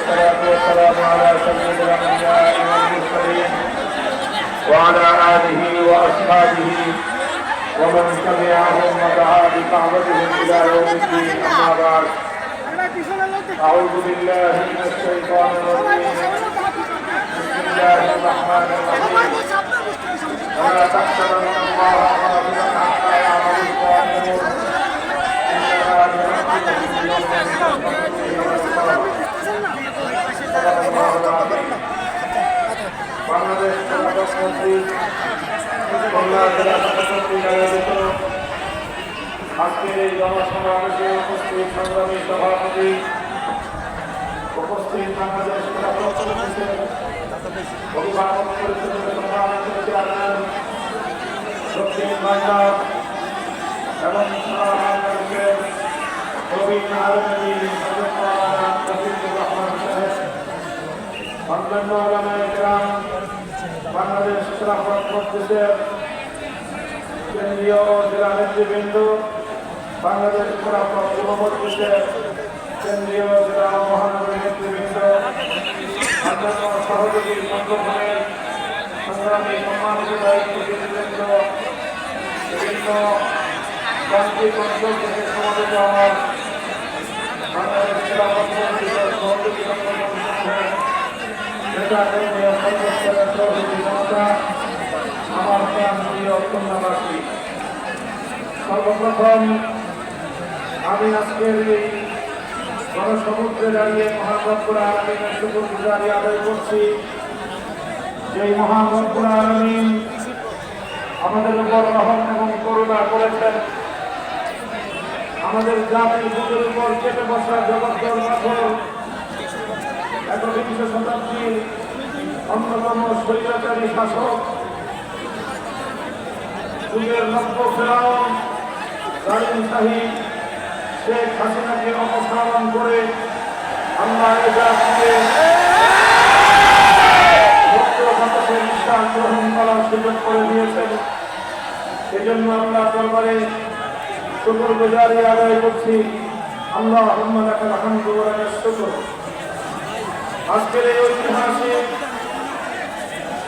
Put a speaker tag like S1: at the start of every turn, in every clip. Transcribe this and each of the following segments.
S1: والصلاة والسلام على سيد الأنبياء والمرسلين وعلى آله وأصحابه ومن تبعهم ودعا بدعوتهم إلى يوم الدين. أما بعد، أعوذ بالله من الشيطان الرجيم. بسم الله الرحمن الرحيم. ولا تحسبن الله غافلا عما يعمل الظالمون إنما يؤخرهم বাংলাদেশ প্রধানমন্ত্রী কল্যাণ জেলা সভাপতি আয়োজিত আজকের এই জনসমাবেশে উপস্থিত সংগ্রামী সভাপতি, উপস্থিত বাংলাদেশ অভিভাবক পরিষদের সম্মানিত চেয়ারম্যান, দক্ষিণ বাংলা এবং সারা বাংলাদেশের প্রবীণ আলমী রহমান সাহেব, অন্যান্য ওলামায়ে কেরাম, বাংলাদেশ খেলাফত মজলিসের কেন্দ্রীয় ও জেলা নেতৃবৃন্দ, বাংলাদেশ খেলাফত যুব মজলিসের কেন্দ্রীয় জেলা ও মহানগরী নেতৃবৃন্দ, অন্যান্য সহযোগী সংগঠনের সংগ্রামী সম্মানিত দায়িত্ববৃন্দ, বিভিন্ন যান্ত্রিক অঞ্চল থেকে সমাবেত আমার বাংলাদেশ খেলাফত মজলিসের সহযোগী সংগঠনের আমার প্রাণপ্রিয় কন্যাবাসী, সর্বপ্রথম আমি আজকের এই জনসমুদ্রে দাঁড়িয়ে মহান রব্বুল আলামিনের শুকরগুজারি আদায় করছি। সেই মহান রব্বুল আলামিন আমাদের উপর রহম এবং করুণা করেছেন। আমাদের জাতির বুকের উপর চেপে বসা জগদ্দল পাথর, একবিংশ শতাব্দীর অন্যতম স্বৈরাচারী শাসক, যুগের নব্য ফেরাউন জালিম শাহী শেখ হাসিনাকে অপসারণ করে আল্লাহ এ জাতিকে মুক্ত বাতাসের নিঃশ্বাস গ্রহণ করার সুযোগ করে দিয়েছেন। এজন্য আল্লাহ দরবারে শুকরগুজারি আদায় করছি। আল্লাহুম্মা লাকাল হামদু ওয়া লাকাশ শুকর। আজকের এই ঐতিহাসিক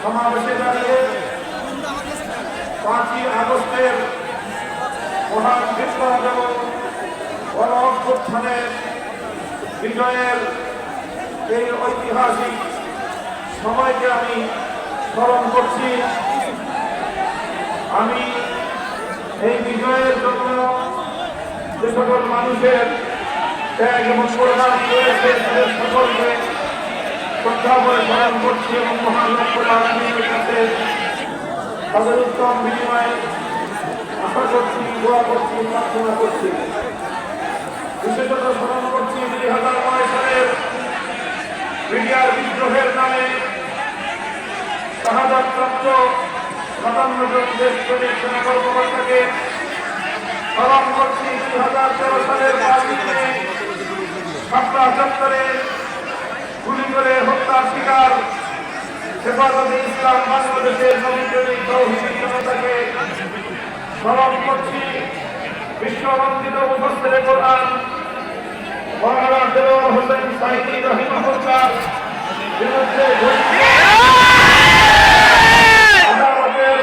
S1: সমাবেশে দাঁড়িয়ে 5ই আগস্টের মহান বিপ্লব এবং গণ অভ্যুত্থানের বিজয়ের এই ঐতিহাসিক সময়কে আমি স্মরণ করছি। আমি এই বিজয়ের জন্য যে সকল মানুষের ত্যাগ এবং বলিদান রয়েছে তাদের সকলকে শ্রদ্ধা করে স্মরণ করছি এবং মহান রব্বুল আলামিনের কাছে তাদের উত্তম বিনিময়ে আশা করছি, দোয়া করছি, প্রার্থনা করছি। বিশেষত স্মরণ করছি 2009 সালের মিডিয়ার বিদ্রোহের নামে শাহাদাতপ্রাপ্ত 57 জন দেশপ্রেমিক সেনা কর্মকর্তাকে। স্মরণ করছি 2013 সালের 5 মে শাপলা চত্বরে গুলি করে হত্যার শিকার হেফাজতে ইসলাম বাংলাদেশের নবীপ্রেমিক তৌহিদি জনতাকে। স্মরণ করছি বিশ্ববন্দিত মুফাসসিরে কোরআন মাওলানা দেলোয়ার হোসেন সাঈদী রাহিমাহুল্লাহর বিরুদ্ধে আদালতের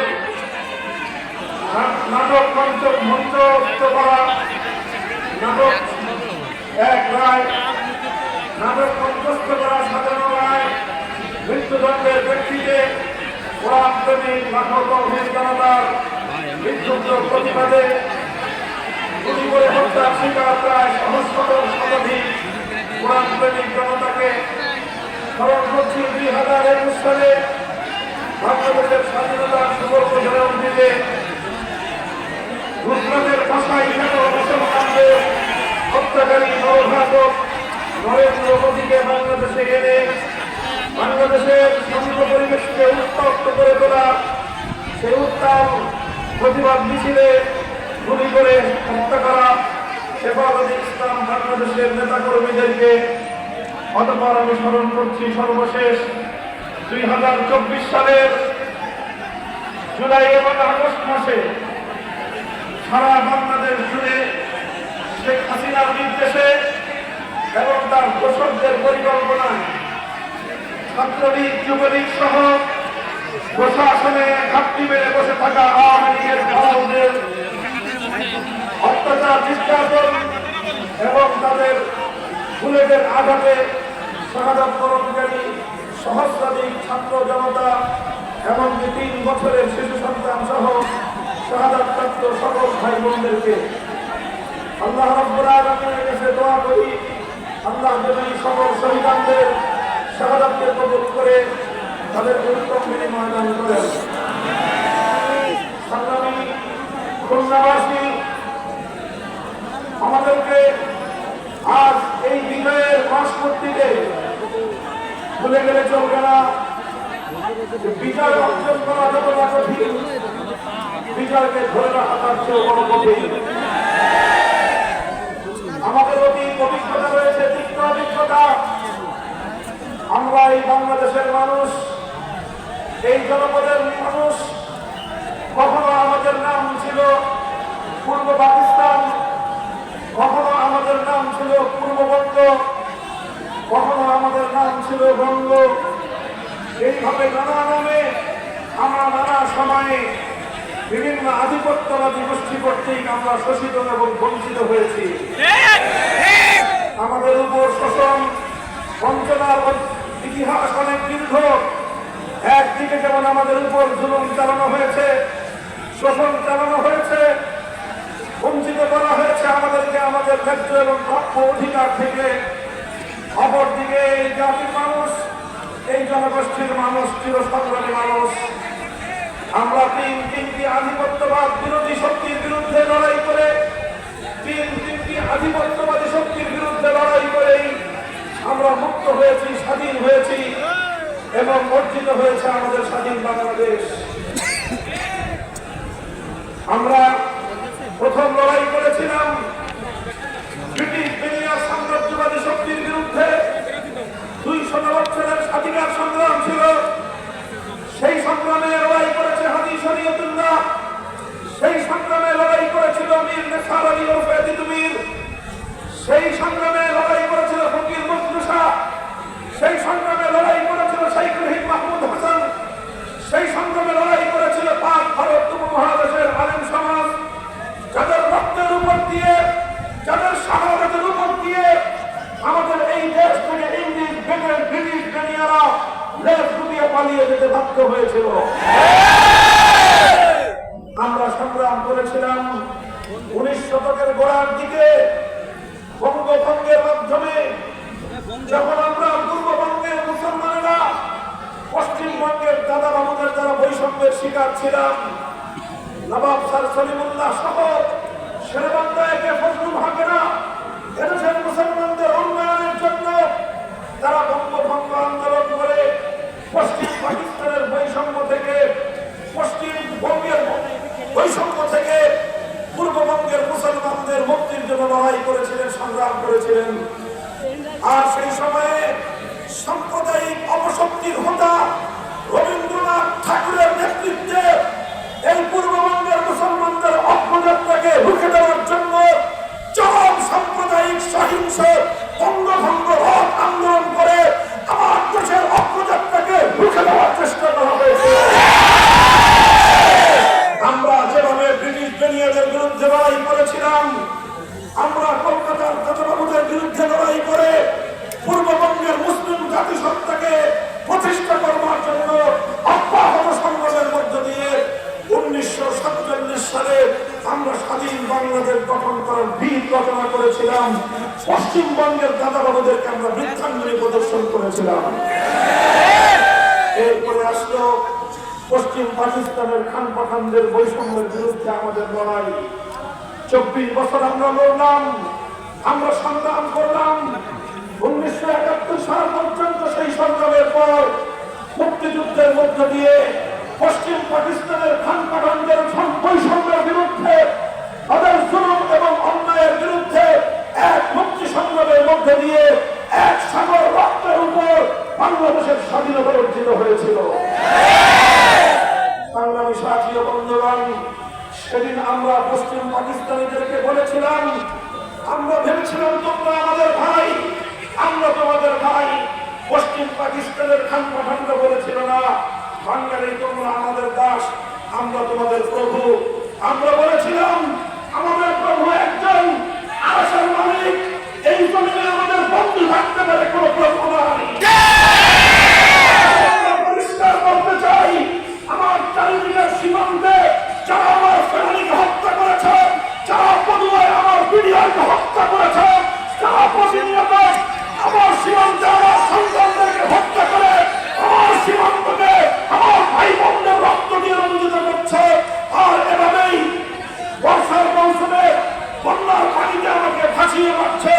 S1: নাটক মঞ্চস্থ করা নাটক এক রায়, নাটক মঞ্চস্থ করা সাজানো রায়, মৃত্যুদণ্ডের ব্যক্তিকে কোরআনপ্রেমিক লাখো তৌহিদ জনতার বিক্ষুব্ধ প্রতিবাদে গুলি করে হত্যার শিকার প্রায় সহস্র শতাধিক কোরআনপ্রেমিক জনতাকে। স্মরণ করছি 2021 সালে বাংলাদেশের স্বাধীনতার শুভপ্রচারে উদ্দিনে গুজরাটের ভাষায় মুসলমানদের হত্যাকারী নরঘাতক নরেন্দ্র মোদীকে বাংলাদেশে এনে বাংলাদেশের শান্ত পরিবেশকে উত্তপ্ত করে তোলা, সেই উত্তাল প্রতিবাদ মিছিলে গুলি করে হত্যা করা হেফাজতে ইসলাম বাংলাদেশের নেতাকর্মীদেরকে। অতঃপর আমি স্মরণ করছি সর্বশেষ 2024 সালের জুলাই এবং আগস্ট মাসে সারা বাংলাদেশ জুড়ে শেখ হাসিনার নির্দেশে এবং তার দোসরদের পরিকল্পনায় ছাত্রলীগ যুবলীগ সহ প্রশাসনে ঘাটতি বেড়ে বসে থাকা আওয়ামী লীগের ভারতের অত্যাচার নির্যাতন এবং তাদের বুলেটের আঘাতে শাহাদাত বরণকারী সহস্রাধিক ছাত্র জনতা এমনকি 3 বছরের শিশু সন্তান সহ শাহাদাত প্রাপ্ত সকল ভাই বোনদেরকে আল্লাহ রাব্বুল আলামিনের কাছে দোয়া করি, আল্লাহ যেন এই সকল শহীদদের শাহাদাতকে কবুল করে তাদের উত্তম বিনিময় দান করেন। সংগ্রামী খুলনাবাসী, আমাদেরকে আজ এই বিজয়ের মাসপূর্তিতে ভুলে গেলে চলবে না। বিজয় অর্জন করা যতটা কঠিন, বিজয়কে ধরে রাখা তার চেয়েও বড় কঠিন। আমাদের অতীত অভিজ্ঞতা রয়েছে, তিক্ত অভিজ্ঞতা। আমরা এই বাংলাদেশের মানুষ, এই জনপদের মানুষ, কখনো আমাদের নাম ছিল পূর্ব পাকিস্তান, কখনো আমাদের নাম ছিল পূর্ববঙ্গ, কখনো আমাদের নাম ছিল বঙ্গ। এইভাবে নানা নামে আমরা নানা সময়ে বিভিন্ন আধিপত্যবাদী গোষ্ঠী কর্তৃক আমরা শোষিত এবং বঞ্চিত হয়েছি। আমাদের উপর শোষণ বঞ্চনার ইতিহাস অনেক দীর্ঘ। একদিকে যেমন আমাদের উপর জুলুম চালানো হয়েছে, শোষণ চালানো হয়েছে, বঞ্চিত করা হয়েছে আমাদেরকে আমাদের ন্যায্য এবং প্রাপ্য অধিকার থেকে। অপরদিকে এই জাতির মানুষ, এই জনগোষ্ঠীর মানুষ, চিরসংগ্রামী মানুষ, আমরা তিনটি আধিপত্যবাদ বিরোধী শক্তির বিরুদ্ধে লড়াই করে, তিনটি আধিপত্যবাদী শক্তির বিরুদ্ধে লড়াই করেই আমরা মুক্ত হয়েছি, স্বাধীন হয়েছি এবং অর্জিত হয়েছে আমাদের স্বাধীন বাংলাদেশ। আমরা প্রথম লড়াই করেছিলাম ব্রিটিশ বেনিয়ার সাম্রাজ্যবাদী শক্তির বিরুদ্ধে। 200 বছরের স্বাধীনতার সংগ্রাম ছিল। সেই সংগ্রামে লড়াই করেছে হাজী শরীয়তুল্লাহ, সেই সংগ্রামে লড়াই করেছিল মীর নেসার আলী ওরফে তিতুমীর, সেই সংগ্রামে লড়াই করেছিল ফকির মুস্তাফা, সেই সংগ্রামে লড়াই করেছিল শাইখ রহিম মাহমুদ হাসান, সেই সংগ্রামে লড়াই করেছিল পাক ভারত উপমহাদেশের আলেম সমাজ, যাদের রক্তের উপর দিয়ে, যাদের শাহাদাতের উপর দিয়ে আমাদের এই দেশ থেকে ইংরেজ ব্রিটিশ বেনিয়ারা লেজ গুটিয়ে পালিয়ে যেতে বাধ্য হয়েছিল। আমরা সংগ্রাম করেছিলাম 19 শতকের গোড়ার দিকে বঙ্গভঙ্গের মাধ্যমে, যখন আমরা পূর্ববঙ্গের মুসলমানেরা পশ্চিমবঙ্গের দাদা বাবুদের দ্বারা বৈষম্যের শিকার ছিলাম। নবাব স্যার সলিমুল্লাহ সহ শেরেবাংলায় ফজলুল হকেরা এদেশের মুসলমানদের উন্নয়নের জন্য তারা বঙ্গভঙ্গ আন্দোলন করে পশ্চিম পাকিস্তানের বৈষম্য থেকে, পশ্চিমবঙ্গের বৈষম্য থেকে পূর্ববঙ্গের মুসলমানদের মুক্তির জন্য লড়াই করেছিলেন, সংগ্রাম করেছিলেন। আর সেই সময়ে সাম্প্রদায়িক অপশক্তির হোতা রবীন্দ্রনাথ ঠাকুরের নেতৃত্বে এই পূর্ববঙ্গের মুসলমানদের অগ্রযাত্রাকে রুখে দেওয়ার জন্য চরম সাম্প্রদায়িক সহিংস বঙ্গভঙ্গ রোধ আন্দোলন করে আমার দেশের অগ্রযাত্রাকে রুখে দেওয়ার চেষ্টা করা হয়েছে। আমরা যেভাবে ব্রিটিশ বেনিয়াদের বিরুদ্ধে লড়াই করেছিলাম, আমরা কলকাতার দাদাবাবুদের বিরুদ্ধে লড়াই করে পূর্ববঙ্গের মুসলিম জাতিসত্তাকে প্রতিষ্ঠা করবার জন্য অব্যাহত সংগ্রামের মধ্য দিয়ে 1947 সালে আমরা স্বাধীন বাংলাদেশ গঠন করার ভিত রচনা করেছিলাম। পশ্চিমবঙ্গের দাদাবাবুদেরকে আমরা বৃদ্ধাঙ্গুলি প্রদর্শন করেছিলাম। এরপরে আসলো পশ্চিম পাকিস্তানের খান পাঠানদের বৈষম্যের বিরুদ্ধে আমাদের লড়াই। 24 বছর আমরা লড়লাম, আমরা সংগ্রাম করলাম। 1971 সাল পর্যন্ত সেই সংগ্রামের পর মুক্তিযুদ্ধের মধ্য দিয়ে পশ্চিম পাকিস্তানের খান পাঠানদের বৈষম্যের বিরুদ্ধে, তাদের জুলুম এবং অন্যায়ের বিরুদ্ধে এক মুক্তি সংগ্রামের মধ্য দিয়ে এক সাগর রক্তের উপর বাংলাদেশের স্বাধীনতা অর্জিত হয়েছিল। সংগ্রামী সাথী ও বন্ধুগণ, সেদিন আমরা পশ্চিম পাকিস্তানিদেরকে বলেছিলাম, আমরা ভেবেছিলাম তোমরা আমাদের ভাই, আমরা তোমাদের ভাই। পশ্চিম পাকিস্তানের খান পাঠান সরকারে তোমরা আমাদের দাস, আমরা তোমাদের প্রভু। আমরা বলেছিলাম আমাদের প্রভু একজন, আরশের মালিক। এই জমিনে আমাদের বন্ধু থাকতে পারে, কোনো প্রভু নাই। পরিষ্কার করতে চাই, আমার চারিদিকের সীমান্তে যারা আমার ফ্যামিলিকে হত্যা করেছে, যারা পদুয়ায় আমার বিডিআরকে হত্যা করেছে, যারা প্রতিনিয়ত আমার সীমান্তে আমার সন্তানদেরকে হত্যা করে আমার সীমান্তকে আমার ভাই বোনদের রক্ত দিয়ে রঞ্জিত করছে, আর এভাবেই বর্ষার মৌসুমে বন্যার পানিতে আমাকে ভাসিয়ে মারছে,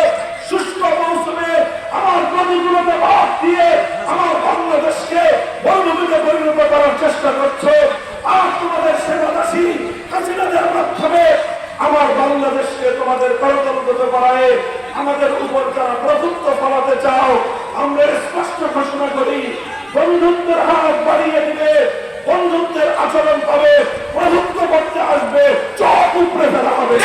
S1: শুষ্ক মৌসুমে আমার নদীগুলোতে বাদ দিয়ে আমার বাংলাদেশকে বনভূমিতে পরিণত করার চেষ্টা করছে। আর তোমাদের সেবাদাসী হাসিনাদের মাধ্যমে আমার বাংলাদেশকে তোমাদের করতলগত করায় আমাদের উপর যারা প্রভুত্ব ফলাতে চাও, আমরা স্পষ্ট ঘোষণা করি, বন্ধুত্বের হাত বাড়িয়ে দিবে, বন্ধুত্বের আচরণ পাবে, প্রভুত্ব করতে আসবে, চপ উপরে ফেলা হবে।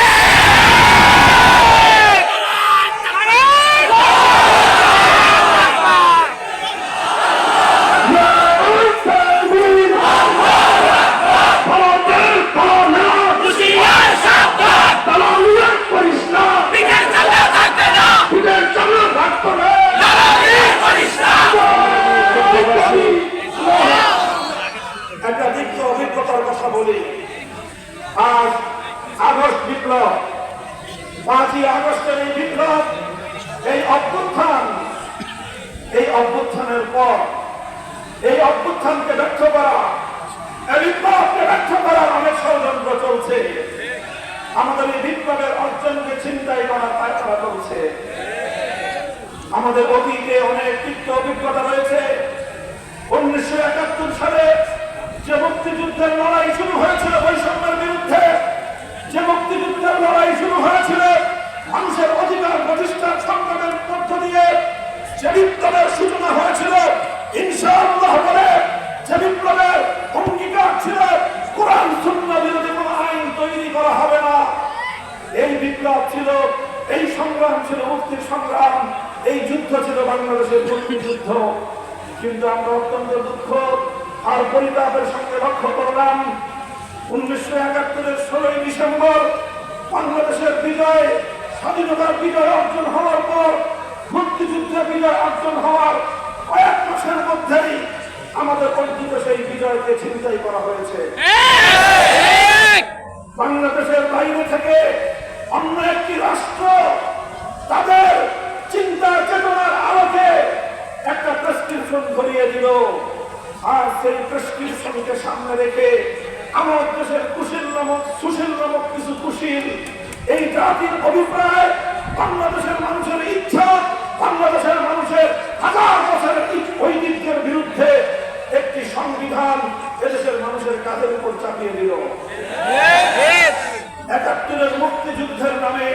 S1: একটা দীপ্ত অভিজ্ঞতার কথা বলি। আজ আগস্ট বিপ্লব, 5ই আগস্টের এই বিপ্লব, এই অভ্যুত্থান, এই অভ্যুত্থানের পর এই অভ্যুত্থানকে ব্যর্থ করা, এই বিপ্লবকে ব্যর্থ করার অনেক ষড়যন্ত্র চলছে। আমাদের এই বিপ্লবের অর্জনকে ছিনতাই করার পায়তারা চলছে। আমাদের অতীতে অনেক তিক্ত অভিজ্ঞতা রয়েছে। 1971 সালে যে মুক্তিযুদ্ধের লড়াই শুরু হয়েছিল বৈষম্যের বিরুদ্ধে, যে মুক্তিযুদ্ধের লড়াই শুরু হয়েছিল মানুষের অধিকার প্রতিষ্ঠার সংগ্রামের মধ্য দিয়ে, যে বিপ্লবের সূচনা হয়েছিল ইনশাআল্লাহ বলে, যে বিপ্লবের অঙ্গীকার ছিল কোরআন সুন্নাহ বিরোধী কোনো আইন তৈরি করা হবে না। এই বিপ্লব ছিল, এই সংগ্রাম ছিল মুক্তির সংগ্রাম, এই যুদ্ধ ছিল বাংলাদেশের মুক্তিযুদ্ধ। কিন্তু আমরা অত্যন্ত দুঃখ আর পরিতাপের সঙ্গে লক্ষ্য করলাম 1971-এর 16ই ডিসেম্বর বাংলাদেশের বিজয়, স্বাধীনতার বিজয় অর্জন হওয়ার পর, মুক্তিযুদ্ধের বিজয় অর্জন হওয়ার কয়েক মাসের মধ্যেই আমাদের অর্জিত সেই বিজয়কে ছিনতাই করা হয়েছে। বাংলাদেশের বাইরে থেকে অন্য একটি রাষ্ট্র তাদের চিন্তা চেতনার আলোকে একটা প্রেসক্রিপশন ধরিয়ে দিল, আর সেই প্রেসক্রিপশনকে সামনে রেখে আমার দেশের কুশীল নামক সুশীল নামক কিছু কুশীল এই জাতির অভিপ্রায়, বাংলাদেশের মানুষের ইচ্ছা, বাংলাদেশের মানুষের হাজার বছরের ঐতিহ্যের বিরুদ্ধে একটি সংবিধান এদেশের মানুষের কাঁধের উপর চাপিয়ে দিল। 71-এর মুক্তিযুদ্ধের নামে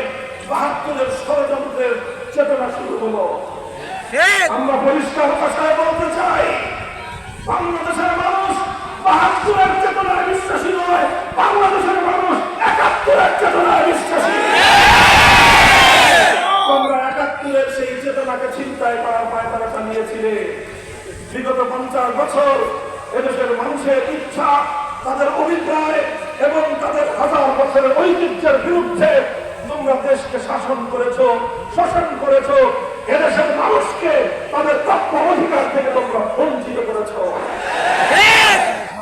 S1: 72-এর ষড়যন্ত্রের চেতনা শুরু হলো। আমরা পরিষ্কার ভাষায় বলতে চাই, বাংলাদেশের মানুষ 72-এর চেতনায় বিশ্বাসী নয়, বাংলাদেশের মানুষ 71-এর চেতনায় বিশ্বাসী। তোমরা 71-এর সেই চেতনাকে ছিনতাই করার পায়তারা চালিয়েছিলে। বিগত 50 বছর এদেশের মানুষের ইচ্ছা, তাদের অভিপ্রায় এবং তাদের হাজার বছরের ঐতিহ্যের বিরুদ্ধে তোমরা দেশকে শাসন করেছো, শোষণ করেছো, এদেশের মানুষকে তাদের প্রাপ্য অধিকার থেকে তোমরা বঞ্চিত করেছো।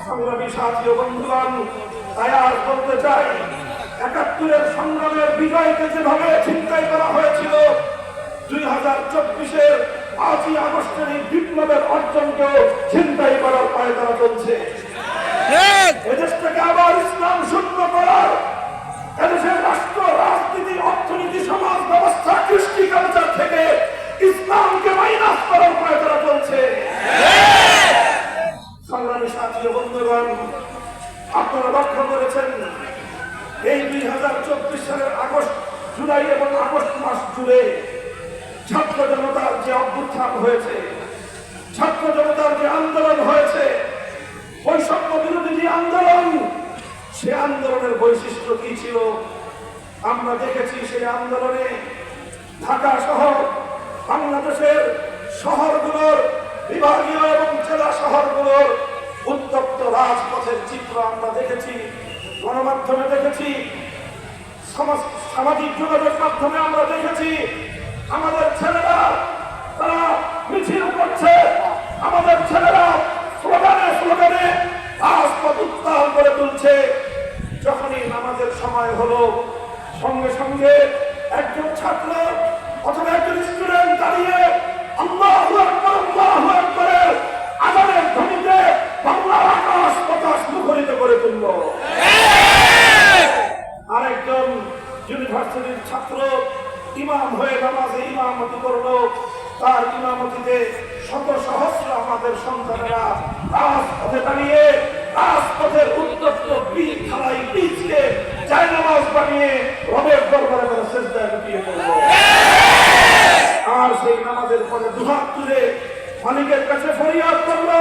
S1: সংগ্রামী সাথী ও বন্ধুগণ, তাই আর বলতে চাই, 71-এর সংগ্রামের বিজয়কে যেভাবে ছিনতাই করা হয়েছিল, 2024-এর 5ই আগস্টের এই বিপ্লবের অর্জনকেও ছিনতাই করার পায়তারা চলছে। এদেশটাকে আবার ইসলাম শূন্য করার, এদেশের রাষ্ট্র, রাজনীতি, অর্থনীতি, সমাজ ব্যবস্থা, কৃষ্টি কালচার থেকে ইসলামকে মাইনাস করার পায়তারা চলছে। সংগ্রামী সাথী ও বন্ধুগণ, আপনারা লক্ষ্য করেছেন এই 2024 সালের আগস্ট, জুলাই এবং আগস্ট মাস জুড়ে ছাত্র জনতার যে অভ্যুত্থান হয়েছে, ছাত্র জনতার যে আন্দোলন হয়েছে, বৈষম্য বিরোধী যে আন্দোলন, সে আন্দোলনের বৈশিষ্ট্য কি ছিল আমরা দেখেছি। সেই আন্দোলনে ঢাকা সহ বাংলাদেশের শহরগুলোর, বিভাগীয় এবং জেলা শহরগুলোর উত্তপ্ত রাজপথের চিত্র আমরা দেখেছি, গণমাধ্যমে দেখেছি, সামাজিক যোগাযোগ মাধ্যমে আমরা দেখেছি। আমাদের ছেলেরা তারা মিছিল করছে, আমাদের ছেলেরা স্লোগানে স্লোগানে রাজপথ উত্তাল করে তুলছে। যখনই নামাজের সময় হলো, সঙ্গে সঙ্গে একজন ছাত্র অথবা একজন স্টুডেন্ট দাঁড়িয়ে আল্লাহু আকবার আল্লাহু আকবার আযানের ধ্বনিতে বাংলার আকাশ বাতাস মুখরিত করে তুলল। আরেকজন ইউনিভার্সিটির ছাত্র ইমাম হয়ে নামাজে ইমামতি করলো। তার ইমামতিতে শত সহস্র আমাদের সন্তানেরা রাজপথে দাঁড়িয়ে রাজপথের উত্তপ্ত বীজ খালাই বীজকে জায়নামাজ বানিয়ে রবের দরবারে তারা সিজদায় লুটিয়ে পড়ল। আর সেই নামাজের পরে দুহাত তুলে মালিকের কাছে ফরিয়াদ করলো,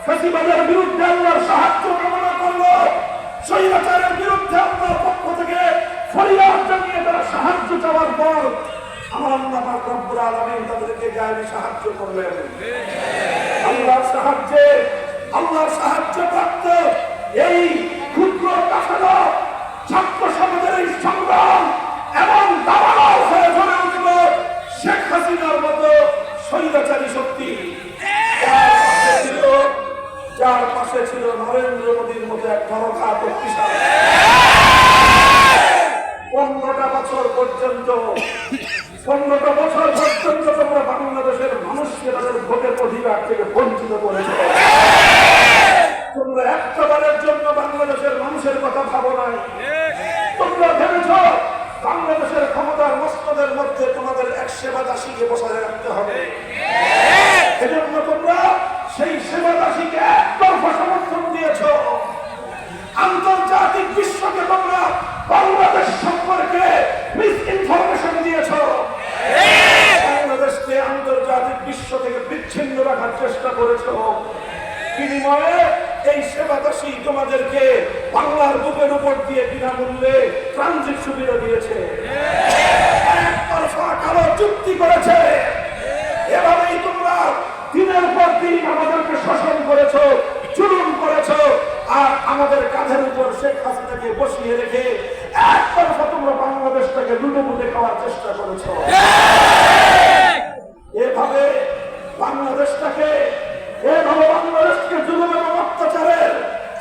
S1: ফ্যাসিবাদের বিরুদ্ধে আল্লাহর সাহায্য কামনা করলো, স্বৈরাচারের বিরুদ্ধে আল্লাহর পক্ষ থেকে ফরিয়াদ জানিয়ে তারা সাহায্য চাওয়ার পর আমার আল্লাহ পাক রব্বুল আলামিন তাদেরকে গায়েবী সাহায্য করলেন। আল্লাহর সাহায্য প্রাপ্ত এই ক্ষুদ্র কাফেলা ছাত্র সমাজের এই সংগ্রাম এমন দাবানল হয়ে ধরে উঠল শেখ হাসিনার মতো স্বৈরাচারী শক্তি, যার পাশে ছিল নরেন্দ্র মোদীর মতো এক নরঘাত পিশাচ। 15টা বছর পর্যন্ত তোমরা বাংলাদেশের মানুষকে তাদের ভোটের অধিকার থেকে বঞ্চিত করেছে। তোমরা একটাবারের জন্য বাংলাদেশের মানুষের কথা ভাবো নাই। তোমরা ভেবেছ বাংলাদেশের ক্ষমতার মস্তদের মধ্যে তোমাদের এক সেবা দাসীকে বসায় রাখতে হবে। এজন্য তোমরা সেই সেবা দাসীকে একতরফা সমর্থন দিয়েছ। আন্তর্জাতিক বিশ্বকে তোমরা বাংলাদেশ সম্পর্কে মিস ইনফরমেশন দিয়েছ। বাংলাদেশকে আন্তর্জাতিক বিশ্ব থেকে বিচ্ছিন্ন রাখার চেষ্টা করেছ। বিনিময়ে এই সেবা দাসী তোমাদেরকে বাংলার বুকের উপর দিয়ে বিনামূল্যে ট্রানজিট সুবিধা দিয়েছে, একতরফা কালো চুক্তি করেছে। এভাবেই তোমরা দিনের পর দিন আমাদেরকে শোষণ করেছ, জুলুম করেছ, আর আমাদের কাঁধের উপর শেখ হাসিনাকে বসিয়ে রেখে একতরফা তোমরা বাংলাদেশটাকে লুটে খাওয়ার চেষ্টা করেছ। এভাবে বাংলাদেশকে জুলুম এবং অত্যাচারের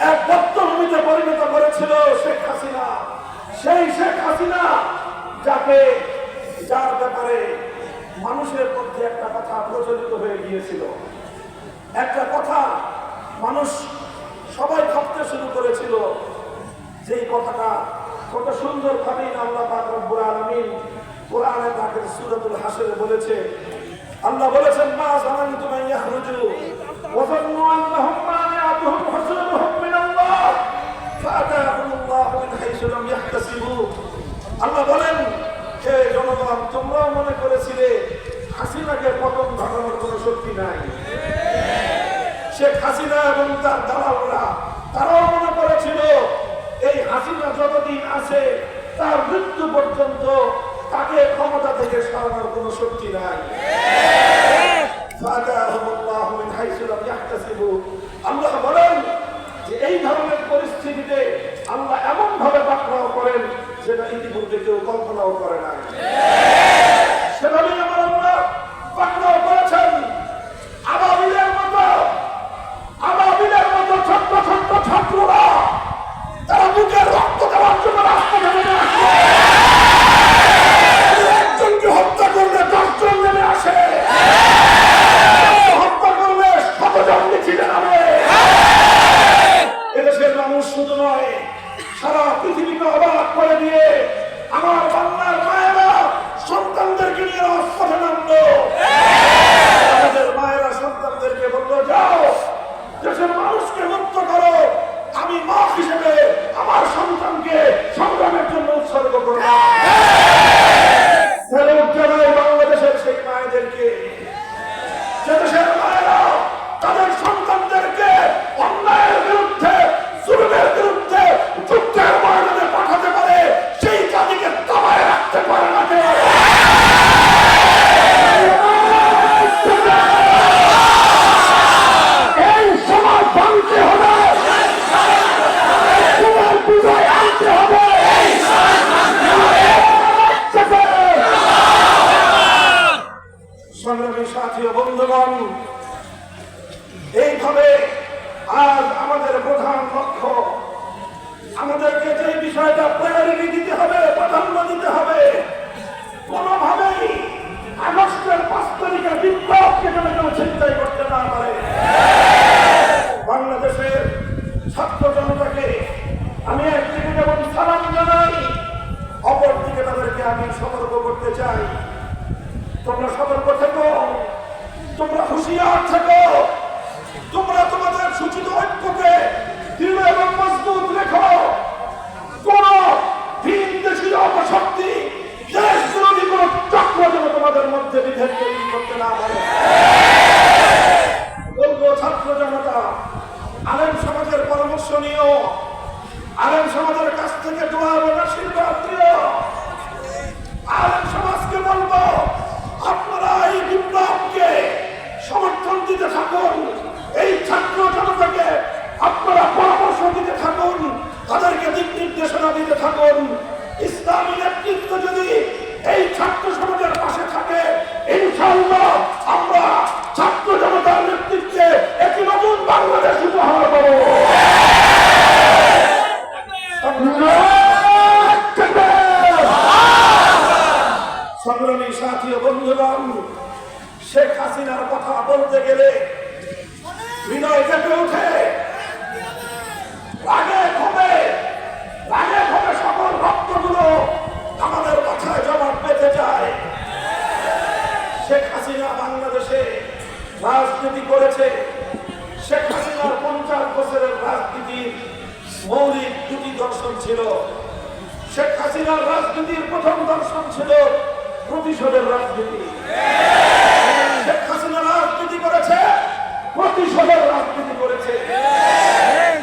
S1: এক বদ্ধভূমিতে পরিণত করেছিল শেখ হাসিনা। সেই শেখ হাসিনা যার ব্যাপারে মানুষের মধ্যে একটা কথা প্রচলিত হয়ে গিয়েছিল, একটা কথা মানুষ সবাই ভাবতে শুরু করেছিল। যেই কথাটা কত সুন্দর ভাবে আল্লাহ পাক রব্বুল আলামিন কোরআনে পাকের সূরাতুল হাসরে বলেছে। আল্লাহ বলেছেন, মা যানানতুম আন ইয়াখরুজু ওয়া যান্নু আন্নাহুম মানি'atuhum হুসনুহুম মিনাল্লাহ ফাআতাহুমুল্লাহু মিন হাইসু লাম ইয়াহতাসিবু। আল্লাহ বলেন, হে জনগণ, তোমরাও মনে করেছিলে হাসিনাকে পতন ঘটানোর কোনো শক্তি নাই। শেখ হাসিনা এবং তার দালালরা তারাও মনে করেছিল এই হাসিনা যতদিন আছে তার মৃত্যু পর্যন্ত তাকে ক্ষমতা থেকে সরানোর কোনো শক্তি নাই। আল্লাহ বলেন যে এই ধরনের পরিস্থিতিতে আল্লাহ এমন ভাবে পাকড়াও করেন যেটা ইতিপূর্বে কেউ কল্পনাও করে নাই। সেভাবেই আমার আল্লাহ পাকড়াও করেছেন আবাবিলের মতো ছোট্ট ছোট্ট ছাত্ররা, তারা বুকের রক্ত দেওয়ার জন্য রাস্তায় নেমে আসে। একজনকে হত্যা করলে 10 জন নেমে আসে, হত্যা করলে 100 জন মিছিলে নামে। এদেশের মানুষ শুধু নয়, সারা পৃথিবীকে অবাক করে দিয়ে আমার বাংলার মায়েরা সন্তানদেরকে নিয়ে রাজপথে হবে আজ আমাদের প্রধান লক্ষ্য। আমাদেরকে যে বিষয়টা প্রায়োরিটি দিতে হবে, প্রাধান্য দিতে হবে, কোনোভাবেই আগস্টের 5 তারিখের বিপ্লবকে যেন কেউ চিন্তাই করতে না পারে। বাংলাদেশের ছাত্র জনতাকে আমি একদিকে যেমন সালাম জানাই, অপরদিকে তাদেরকে আমি সতর্ক করতে চাই, তোমরা সতর্ক থেকো, তোমরা হুঁশিয়ার থেকো, তোমরা তোমাদের সূচিত ঐক্যকে দৃঢ় এবং মজবুত রেখো। কোন ভিন দেশীয় অপশক্তি, দেশ বিরোধী কোন চক্র যেন তোমাদের মধ্যে বিভেদ তৈরি করতে না পারে। বলবো ছাত্র জনতা, আলেম সমাজের পরামর্শ নিও, আলেম সমাজের কাছ থেকে দোয়া এবং আশীর্বাদ দিও। আলেম সমাজকে বলবো, আপনারা এই বিপ্লবকে সমর্থন দিতে থাকুন, এই ছাত্র জনতাকে আপনারা পরামর্শ দিতে থাকুন, তাদেরকে দিক নির্দেশনা দিতে থাকুন। ইসলামী নেতৃত্ব যদি এই ছাত্র সমাজের পাশে থাকে, ইনশাআল্লাহ আমরা ছাত্র জনতার নেতৃত্বে একটি নতুন বাংলাদেশ উপহার দেব। সংগ্রামী সাথী ও বন্ধুগণ, শেখ হাসিনার কথা বলতে গেলে হৃদয় কেঁপে ওঠে, রাগে ক্ষোভে সকল রক্তগুলো আমাদের মাথায় জবাব পেতে যায়। শেখ হাসিনা বাংলাদেশে রাজনীতি করেছে। শেখ হাসিনার 50 বছরের রাজনীতির মৌলিক 2টি দর্শন ছিল। শেখ হাসিনার রাজনীতির প্রথম দর্শন ছিল প্রতিশোধের রাজনীতি। শেখ হাসিনা রাজনীতি করেছে, প্রতিশোধের রাজনীতি করেছে।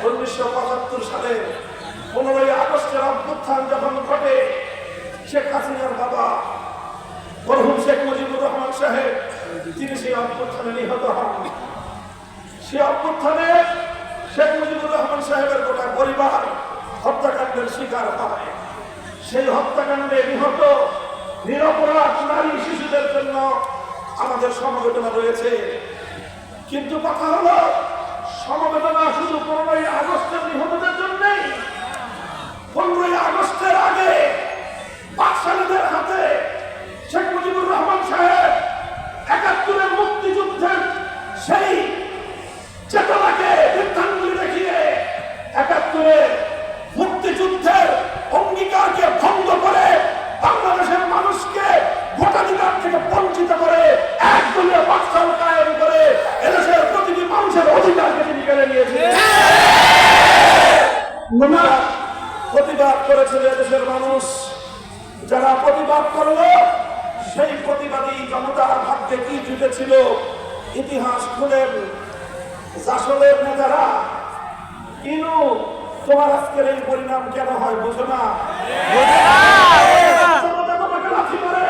S1: 1975 সালে 15ই আগস্টের অভ্যুত্থান যখন ঘটে, শেখ হাসিনার বাবা মরহুম শেখ মুজিবুর রহমান সাহেব তিনি সেই অভ্যুত্থানে নিহত হন। সেই অভ্যুত্থানে শেখ মুজিবুর রহমান সাহেবের গোটা পরিবার হত্যাকাণ্ডের শিকার হয়। সেই হত্যাকাণ্ডে নিহত নিরপরাধ নারী শিশুদের জন্য আমাদের সমবেদনা রয়েছে। কিন্তু কথা হলো, সমবেদনা শুধু 15ই আগস্টের নিহতদের জন্যই। 15ই আগস্টের আগে বাকশালীদের হাতে শেখ মুজিবুর রহমান সাহেব 71-এর মুক্তিযুদ্ধের সেই চেতনাকে বৃদ্ধাঙ্গুলি দেখিয়ে 71-এর মুক্তিযুদ্ধের অঙ্গীকারকে ভঙ্গ করে বাংলাদেশের মানুষকে ভোটাধিকার থেকে বঞ্চিত করে একদলীয় বাকশাল কায়েম করে এদেশের প্রতিটি মানুষের অধিকারকে তিনি কেড়ে নিয়েছিলেন। প্রতিবাদ করেছিল এদেশের মানুষ। যারা প্রতিবাদ করলো, সেই প্রতিবাদী জনতার ভাগ্যে কি জুটেছিল ইতিহাস খুলেন। জাসলের নেতারা কিনু তোমার আজকের এই পরিণাম কেন হয় বুঝো না? তোমাকে লাথি মারে,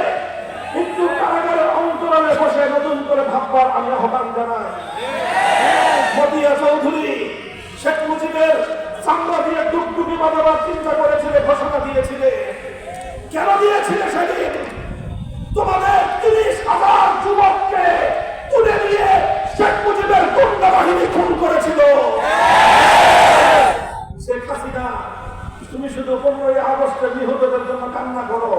S1: কিন্তু কারাগারের অন্তরালে বসে নতুন করে ভাববার আমি আহ্বান জানাই। মতিয়া চৌধুরী শেখ মুজিবের চামড়া দিয়ে ডুবডুবি বাজাবার চিন্তা করেছিলে, ঘোষণা দিয়েছিলে। কেন দিয়েছিলে সেদিন? তোমাদের 30,000 যুবককে তুলে নিয়ে শেখ মুজিবের গুন্ডা বাহিনী খুন করেছিল। শেখ হাসিনা, তুমি শুধু 15ই আগস্টের নিহতদের জন্য কান্না করো।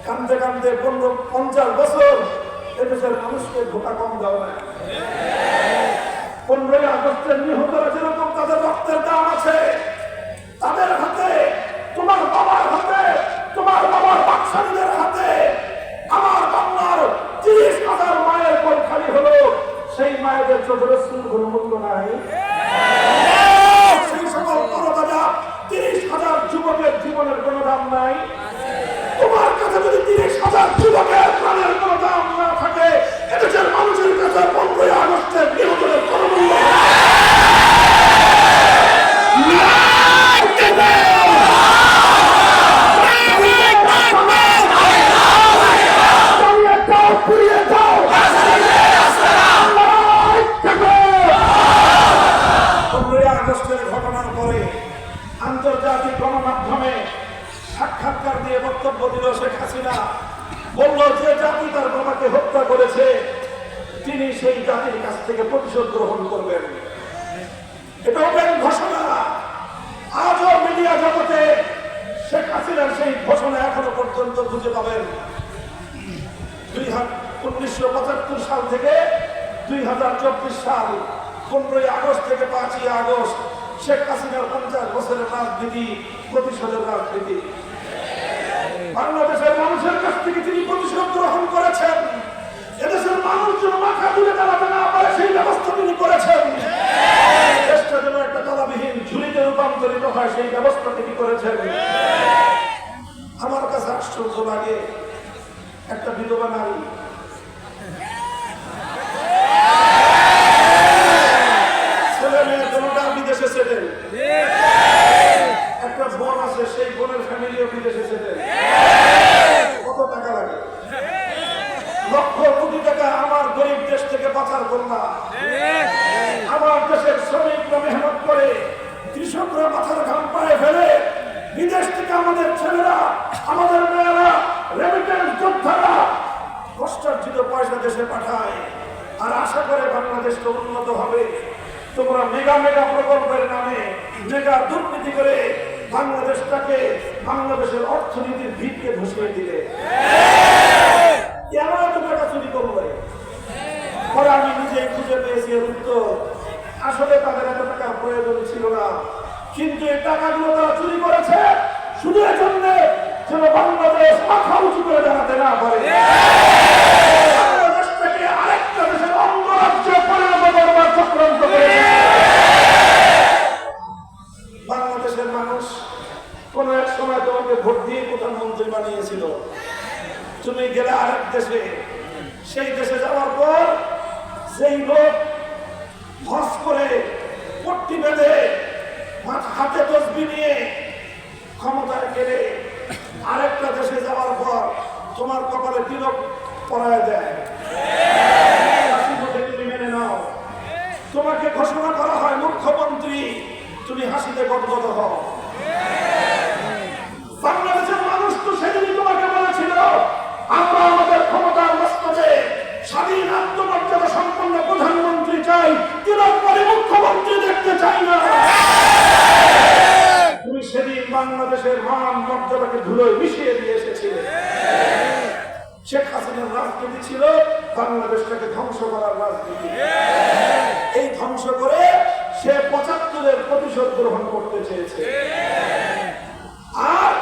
S1: কান্দে কান্দে 50 বছর এদেশের মানুষকে ধোকা কম দাও না। 15ই আগস্টের নিহতরা যেরকম তাদের রক্তের দাম আছে, তাদের হাতে, তোমার বাবার হাতে, তোমার বাবার বাকশালীদের হাতে আমার বাংলার 30,000 মায়ের কোল খালি হলো। সেই মায়েদের চোখের কোনো মূল্য নাই। সেই সকল তরতাজা 30,000 যুবকের জীবনের কোনো দাম নাই। তোমার কাছে যদি 30,000 যুবকের প্রাণের কোনো দাম না থাকে, এদেশের মানুষের কাছে 15ই আগস্টের নিহতদের কোনো মূল্য নাই। ঘটনার পরে আন্তর্জাতিক গণমাধ্যমে সাক্ষাৎকার দিয়ে বক্তব্য দিল শেখ হাসিনা। বলল যে জাতি তার বাবাকে হত্যা করেছে, তিনি সেই জাতির কাছ থেকে প্রতিশোধ গ্রহণ করবেন। এটা ওপেন ঘোষণা। আজও মিডিয়া জগতে শেখ হাসিনার সেই ঘোষণা এখনো পর্যন্ত খুঁজে পাবেন। 1975 সাল থেকে 2024 সাল 15ই আগস্ট থেকে 5ই আগস্ট শেখ হাসিনার 50 বছরের রাজনীতি, প্রতিশোধের রাজনীতি। বাংলাদেশের মানুষের কাছ থেকে তিনি প্রতিশোধ গ্রহণ করেছেন। এদেশের মানুষ যেন মাথা তুলে দাঁড়াতে না পারে সেই ব্যবস্থা তিনি করেছেন। দেশটা যেন একটা তলাবিহীন ঝুলিতে রূপান্তরিত হয় সেই ব্যবস্থা তিনি করেছেন। আমার কাছে আশ্চর্য লাগে, একটা বিধবা নারী ছেলে মেয়ে কোনটা বিদেশে সেটেল, একটা বোন আছে সেই বোনের ফ্যামিলিও বিদেশে সেটেল। কত টাকা লাগে? লক্ষ কোটি টাকা আমার গরিব দেশ থেকে পাচার করলাম। আমার দেশের শ্রমিকরা মেহনত করে, কৃষকরা মাথার ঘাম পায়ে ফেলে বিদেশ থেকে আমাদের ছেলেরা, আমাদের মেয়েরা, রেমিটেন্স যোদ্ধারা কষ্টার্জিত পয়সা দেশে পাঠায় আর আশা করে বাংলাদেশটা উন্নত হবে। তোমরা মেগা মেগা প্রকল্পের নামে মেগা দুর্নীতি করে বাংলাদেশটাকে, বাংলাদেশের অর্থনীতির ভিতকে ধসিয়ে দিলে। এমন টাকা চুরি করবে পরে আমি নিজেই খুঁজে পেয়েছি এর উত্তর। আসলে তাদের এত টাকার প্রয়োজন ছিল না, কিন্তু এই টাকাগুলো তারা চুরি করেছে শুধু এজন্য যেন বাংলাদেশ মাথা উঁচু করে দাঁড়াতে না পারে, বাংলাদেশটাকে আরেকটা দেশের অঙ্গরাজ্যে পরিণত করবার চক্রান্ত করেছে। বাংলাদেশের মানুষ কোন এক সময় তোমাকে ভোট দিয়ে প্রধানমন্ত্রী বানিয়েছিল। তুমি গেলে আরেক দেশে, সেই দেশে যাওয়ার পর সেই লোক হস করে পট্টি বেঁধে হাতে তসবি নিয়ে ক্ষমতায় গেলে আরেকটা দেশে যাওয়ার পর তোমার কপালে তিলক পরায় দেয়, তুমি মেনে নাও। তোমাকে ঘোষণা করা হয় মুখ্যমন্ত্রী, তুমি হাসিতে গদগদ হও। বাংলাদেশের মানুষ তো সেদিনই তোমাকে বলেছিল আমরা আমাদের ক্ষমতার মস্তকে স্বাধীন আত্মমর্যাদা সম্পন্ন প্রধানমন্ত্রী চাই, তিলক পরে মুখ্যমন্ত্রী দেখতে চাই না। তুমি সেদিন বাংলাদেশের মান মর্যাদাকে ধুলোয় মিশিয়ে দিয়ে এসেছিলে। শেখ হাসিনার রাজনীতি ছিল বাংলাদেশটাকে ধ্বংস করার রাজনীতি। এই ধ্বংস করে সে 75-এর প্রতিশোধ গ্রহণ করতে চেয়েছে। আর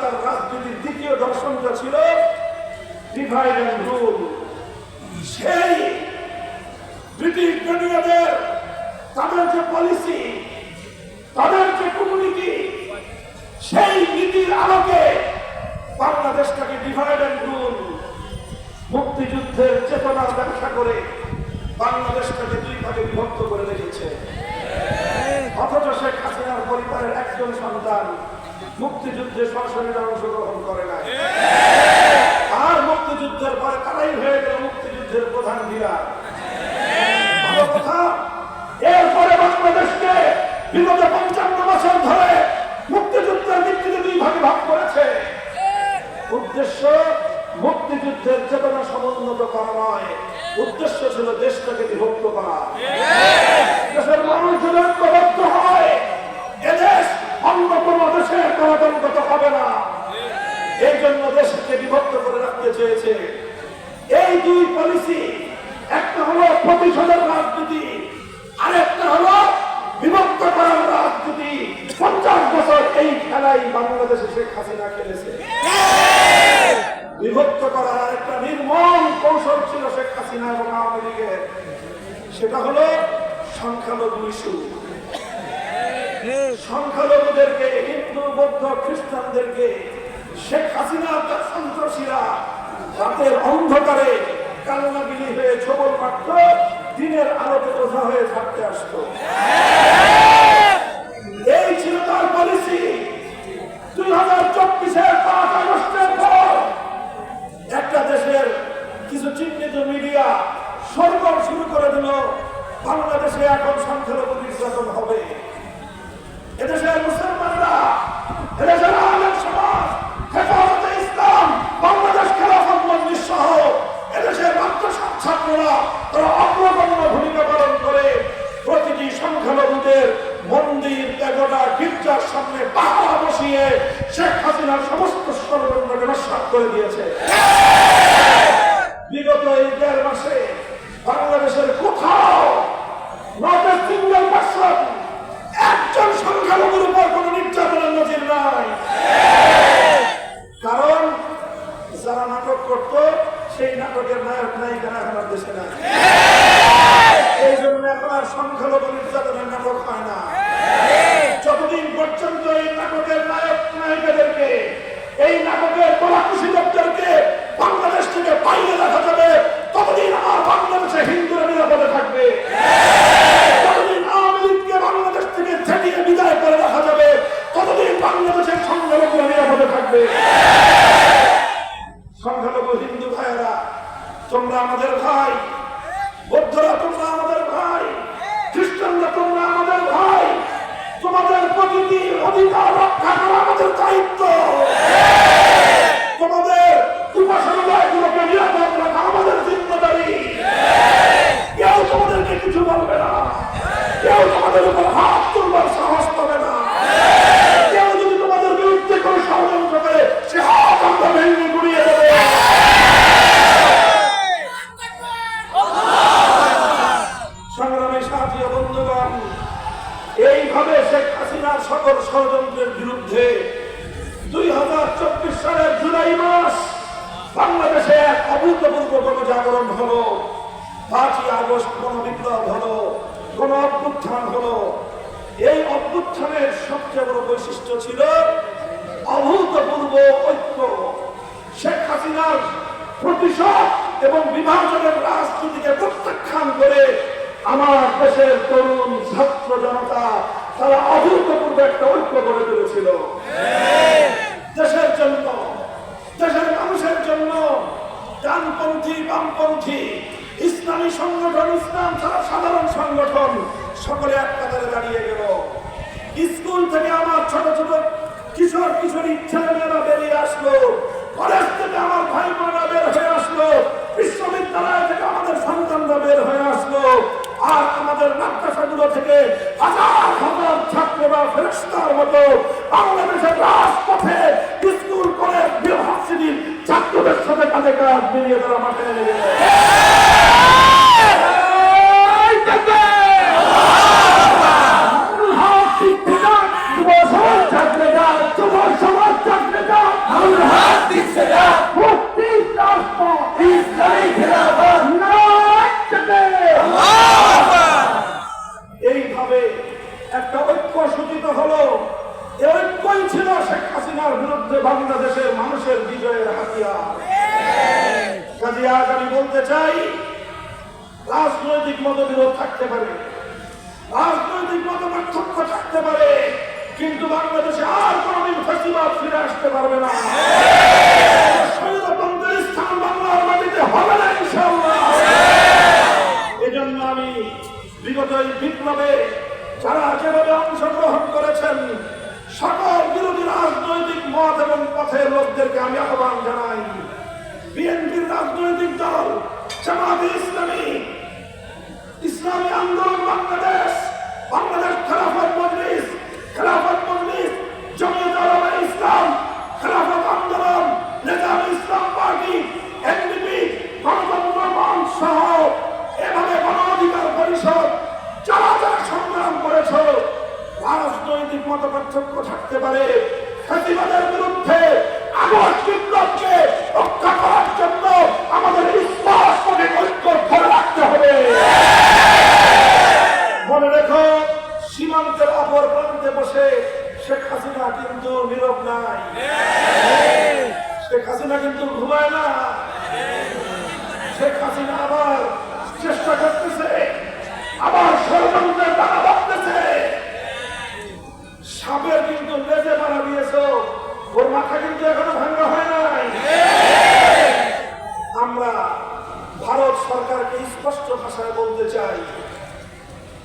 S1: তার রাজনীতির দ্বিতীয় দর্শনটা ছিল ডিভাইড এন্ড রুল। সেই ব্রিটিশ মিডিয়াদের তাদের যে পলিসি, তাদের যে কমিউনিটি, সেই নীতির আলোকে বাংলাদেশটাকে ডিভাইড এন্ড রুল, মুক্তিযুদ্ধের চেতনা ব্যাখ্যা করে বাংলাদেশটাকে দুই ভাগে বিভক্ত করে রেখেছে। অথচ শেখ হাসিনার পরিবারের একজন সন্তান মুক্তিযুদ্ধে সরাসরি অংশগ্রহণ করে নাই, আর মুক্তিযুদ্ধের পরে তারাই হয়ে গেল মুক্তিযুদ্ধের প্রধান লিডার। ভালো কথা, এরপরে বাংলাদেশকে বিগত 55 বছর ধরে মুক্তিযুদ্ধের ভিত্তিতে দুই ভাগে ভাগ করেছে। উদ্দেশ্য মুক্তিযুদ্ধের চেতনা সমুন্নত করা নয়, উদ্দেশ্য ছিল দেশটাকে বিভক্ত করা। দেশের মানুষ যদি ঐক্যবদ্ধ হয় এদেশ অন্য কোন দেশের গণতন্ত্র হবে না। এই জন্য দেশকে বিভক্ত করে রাখতে চেয়েছে। এই দুই পলিসি, একটা হলো প্রতিশোধের রাজনীতি, আরেকটা হলো বিভক্ত করার রাজনীতি। 50 বছর এই খেলাই বাংলাদেশে শেখ হাসিনা খেলেছে। বিভক্ত করার আরেকটা নির্মম কৌশল ছিল শেখ হাসিনা এবং আওয়ামী লীগের, সেটা হলো সংখ্যালঘু ইস্যু। সংখ্যালঘুদেরকে, হিন্দু, বৌদ্ধ, খ্রিস্টানদেরকে শেখ হাসিনা তার সন্ত্রাসীরা রাতের অন্ধকারে কান্নাবিলি হয়ে ছবল মারত, দিনের আলোতে ওঝা হয়ে থাকতে আসতো। এই ছিল তার পলিসি। 2024-এর 5 আগস্টের পর একটা দেশের কিছু চিহ্নিত মিডিয়া সরগর শুরু করে দিল, বাংলাদেশে এখন সংখ্যালঘু নির্যাতন হবে। এদেশের মুসলমানরা, এদেশের আলেম সমাজ, হেফাজতে ইসলাম, বাংলাদেশ খেলাফত মজলিস সহ এদেশের মাদ্রাসার ছাত্ররা তারা অগ্রগণ্য ভূমিকা পালন করে প্রতিটি হাসিনার সমস্ত ষড়যন্ত্রকে নস্যাৎ করে দিয়েছে। বিগত এই 1.5 মাসে বাংলাদেশের কোথাও নট এ সিঙ্গেল পারসন, একজন সংখ্যালঘুর উপর কোন নির্যাতনের নজির নাই। কারণ যারা নাটক করত সেই নাটকের নায়ক নায়িকারা এখন আর দেশে নাই। এই জন্য এখন আর সংখ্যালঘু নির্যাতনের নাটক হয় না। যতদিন পর্যন্ত এই নাটকের নায়ক নায়িকাদেরকে, এই নাটকের কলাকুশলীদেরকে বাংলাদেশ থেকে বাইরে রাখা যাবে, ততদিন আর বাংলাদেশে হিন্দুরা নিরাপদে থাকবে। যতদিন আওয়ামী লীগকে বাংলাদেশ থেকে ছেটিয়ে বিদায় করে রাখা যাবে, ততদিন বাংলাদেশের সংখ্যালঘুরা নিরাপদে থাকবে। সংখ্যালঘু হিন্দু ভাইয়েরা, তোমরা আমাদের ভাই। বৌদ্ধরা তোমরা আমাদের ভাই। খ্রিস্টানরা তোমরা আমাদের ভাই। তোমাদের প্রকৃতি অধিকার রক্ষা করা আমাদের দায়িত্ব। তোমাদের উপাসনালয়গুলোকে নিরাপদ রাখা আমাদের জিম্মেদারি। কেউ তোমাদেরকে কিছু বলবে না, কেউ তোমাদের উপর হাত তুলবার সাহস পাবে না। কেউ যদি তোমাদের বিরুদ্ধে কোনো ষড়যন্ত্র করে, সে হাত আমরা ভেঙে গুড়িয়ে দেবে। সংগ্রামী সাথী ও বন্ধুগণ, এইভাবে শেখ হাসিনার সকল ষড়যন্ত্রের বিরুদ্ধে 2024 সালের জুলাই মাস বাংলাদেশে এক অভূতপূর্ব গণজাগরণ হলো। 5ই আগস্ট গণবিপ্লব হলো, গণ অভ্যুত্থান হলো। এই অভ্যুত্থানের সবচেয়ে বড় বৈশিষ্ট্য ছিল অভূতপূর্ব ঐক্য। শেখ হাসিনার প্রতিশোধ এবং বিভাজনের রাজনীতিকে প্রত্যাখ্যান করে আমার দেশের তরুণ ছাত্র জনতা তারা অভূতপূর্ব একটা ঐক্য গড়ে তুলেছিল। দেশের জন্য, দেশের মানুষের জন্য ডানপন্থী, বামপন্থী, ইসলামী সংগঠন, ইসলাম ছাড়া সাধারণ সংগঠন সকলে এক কাতারে দাঁড়িয়ে গেল। স্কুল থেকে আমার ছোট ছোট কিশোর কিশোরী ছেলেমেয়েরা বেরিয়ে আসলো। কলেজ থেকে আমার ভাই বোনেরা বের হয়ে আসলো। বিশ্ববিদ্যালয় থেকে আমাদের সন্তানরা বের হয়ে আসলো। আর আমাদের মাদ্রাসাগুলো থেকে হাজার হাজার ছাত্ররা ফেরেশতার মতো বাংলাদেশের রাজপথে স্কুল, কলেজ, ইউনিভার্সিটির ছাত্রদের সাথে কাঁধে কাঁধ মিলিয়ে তারা মাঠে নেমে গেল। এইভাবে একটা ঐক্য সূচিত হলো। এই ঐক্যই ছিল শেখ হাসিনার বিরুদ্ধে বাংলাদেশের মানুষের বিজয়ের হাতিয়ার। কাজে আজ আমি বলতে চাই, রাজনৈতিক মতবিরোধ থাকতে পারে, রাজনৈতিক মতপার্থক্য থাকতে পারে, কিন্তু বাংলাদেশে আর কোনদিন ফ্যাসিবাদ ফিরে আসতে পারবে না। স্বৈরতন্ত্রের স্থান বাংলার মাটিতে হবে না ইনশাআল্লাহ। এজন্য আমি বিগত এই বিপ্লবে যারা যেভাবে অংশগ্রহণ করেছেন সকল বিরোধী রাজনৈতিক মত এবং পথের লোকদেরকে আমি আহ্বান জানাই। বিএনপির রাজনৈতিক দল, জামায়াতে ইসলামী, ইসলামী আন্দোলন বাংলাদেশ, বাংলাদেশ খেলাফত মজলিস, জমিয়ত উলামা ইসলাম, খেলাফত আন্দোলন, নেজামে ইসলাম পার্টি, এনডিপি, গণতন্ত্র মঞ্চ সহ এভাবে গণ অধিকার পরিষদ যারা যারা সংগ্রাম করেছ, রাজনৈতিক মতপার্থক্য থাকতে পারে, ফ্যাসিবাদের বিরুদ্ধে আগস্ট বিপ্লবকে রক্ষা করার জন্য আমাদের স্পষ্ট ঐক্য ধরে রাখতে হবে। মনে রেখো, সীমান্তের অপর প্রান্তে বসে শেখ হাসিনা কিন্তু নীরব নাই। শেখ হাসিনা কিন্তু ঘুমায় না। শেখ হাসিনা আবার চেষ্টা করতেছে, আবার ষড়যন্ত্রের দ্বারা ভাবতেছে। সাপের কিন্তু লেজে মারা দিয়েছ, ওর মাথা কিন্তু এখনো ভাঙা হয় নাই। আমরা ভারত সরকারকে স্পষ্ট ভাষায় বলতে চাই,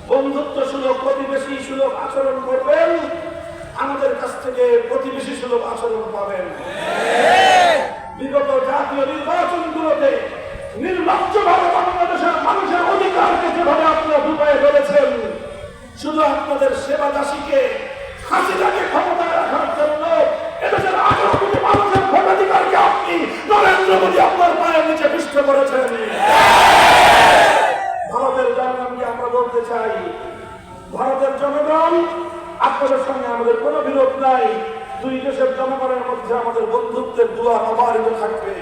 S1: বন্ধুত্ব সুলভ, প্রতিবেশী সুলভ আচরণ করবেন, আমাদের কাছ থেকে প্রতিবেশী সুলভ আচরণ পাবেন। বিগত জাতীয় নির্বাচনগুলোতে নির্লজ্জভাবে বাংলাদেশের মানুষের অধিকারকে যেভাবে আপনারা ডুবাইয়ে ফেলেছেন, শুধু আপনাদের সেবা দাসীকে, হাসিনাকে ক্ষমতায় রাখার জন্য এদেশের আগ্রহ নরেন্দ্র মোদী আপনার পায়ের নিচে পিষ্টে করেছেন। ভারতের জনগণকে আমরা বলতে চাই, ভারতের জনগণ আপনাদের সঙ্গে আমাদের কোনো বিরোধ নাই। দুই দেশের জনগণের মধ্যে আমাদের বন্ধুত্বের দুয়ার অবারিত থাকবে।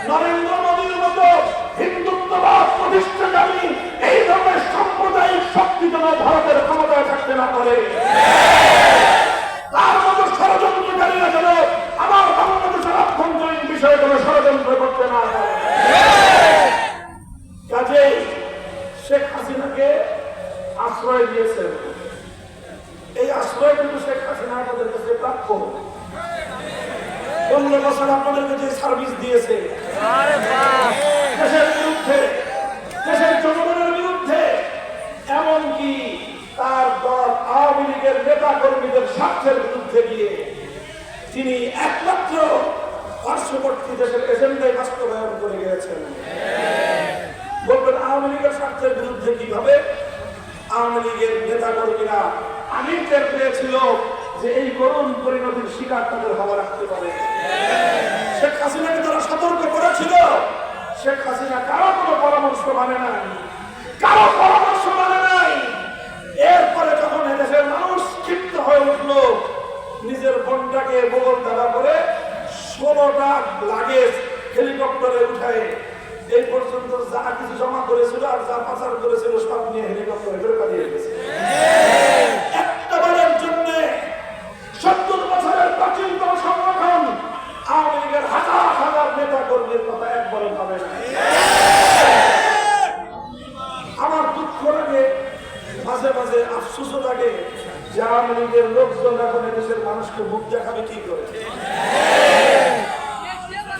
S1: নরেন্দ্র মোদীর মতো হিন্দুত্ববাদ প্রতিষ্ঠাকারী এই ধরনের সাম্প্রদায়িক শক্তি যেন ভারতের ক্ষমতায় থাকতে না পারে, তার মতো ষড়যন্ত্রকারীরা যেন আমার বাংলাদেশের আভ্যন্তরীণ বিষয়ে কোনো ষড়যন্ত্র করতে না পারে। কাজেই শেখ হাসিনাকে আশ্রয় দিয়েছেন, এই আশ্রয় কিন্তু শেখ হাসিনা আমাদের কাছে প্রাপ্য। 15 বছর আপনাদেরকে যে সার্ভিস দিয়েছে দেশের বিরুদ্ধে, দেশের জনগণের বিরুদ্ধে, এমনকি তার দল আওয়ামী লীগের নেতা কর্মীদের স্বার্থের বিরুদ্ধে গিয়ে তিনি একমাত্র পার্শ্ববর্তী দেশের এজেন্ডায় বাস্তবায়ন করে গিয়েছেন। বলবেন আওয়ামী লীগের স্বার্থের বিরুদ্ধে কিভাবে? আওয়ামী লীগের নেতা কর্মীরা আমি টের পেয়েছিল যে এই করুণ পরিণতির শিকার তাদের হওয়া রাখতে পারে। শেখ হাসিনাকে তারা সতর্ক করেছিল, শেখ হাসিনা কারো কোনো পরামর্শ মানে নাই, কারো পরামর্শ মানে নাই। এরপরে যখন এদেশের মানুষ ক্ষিপ্ত হয়ে উঠল, নিজের বোনটাকে বগল দাবা করে 16টা লাগেজ হেলিকপ্টারে উঠায় এই পর্যন্ত যা কিছু জমা করেছিল আর যা পাচার করেছিল সব নিয়ে হেলিকপ্টারে ফেরত দিয়ে গেছে। একটা বারের জন্য 70 বছরের প্রাচীনতম সংগঠন আওয়ামী লীগের হাজার হাজার নেতা কর্মীর কথা একবারও ভাবে না। আমার দুঃখ লাগে, মাঝে মাঝে আফসোসও লাগে যে আওয়ামী লীগের লোকজন এখন এদেশের মানুষকে মুখ দেখাবে কি করে,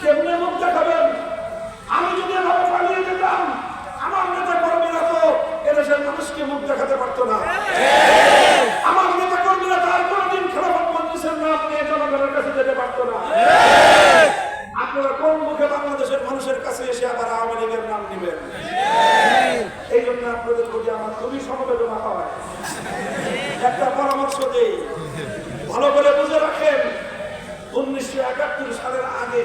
S1: কেমনে মুখ দেখাবেন? আমি যদি এভাবে পালিয়ে যেতাম, আমার নেতা কর্মীরা তো এদেশের মানুষকে মুখ দেখাতে পারতো না। আমার নেতা কর্মীরা তার কোনদিন খেলাফত মজলিসের নাম নিয়ে জনগণের কাছে যেতে পারতো না। আপনারা কোন মুখে বাংলাদেশের মানুষের কাছে এসে আবার আওয়ামী লীগের নাম নেবেন? এই জন্য আপনাদের প্রতি আমার খুবই সমবেদনা হয়। একটা পরামর্শ দেই, ভালো করে বুঝে রাখেন। 1971 সালের আগে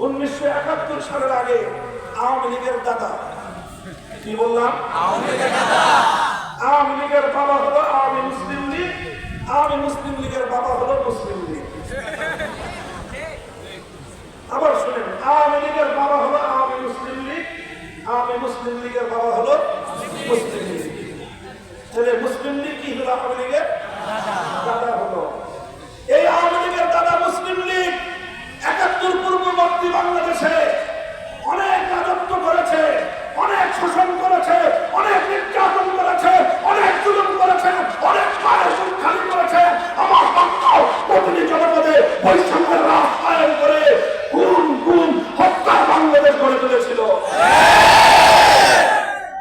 S1: 1971 সালের আগে আওয়ামী লীগের দাদা, কি বললাম? আওয়ামী লীগের বাবা হলো আওয়ামী মুসলিম লীগ, আওয়ামী মুসলিম লীগের বাবা হলো মুসলিম লীগ। আবার শুনেন, আওয়ামী লীগের বাবা হলো আওয়ামী মুসলিম লীগ, আওয়ামী মুসলিম লীগের বাবা হলো মুসলিম লীগ। তাহলে মুসলিম লীগ কি হলো? আওয়ামী লীগের দাদা হলো। এই আওয়ামী লীগের দাদা মুসলিম লীগ 71 পূর্ববর্তী বাংলাদেশে অনেক রাজত্ব করেছে, অনেক শোষণ করেছে, অনেক নির্যাতন করেছে, অনেক জুলুম করেছে, অনেক মায়ের সুখ খালি করেছে। আমার ভক্ত প্রতিটি জনপদে বৈষম্যের রাজ কায়েম করে গুম গুম হত্যার বাংলাদেশ গড়ে তুলেছিল।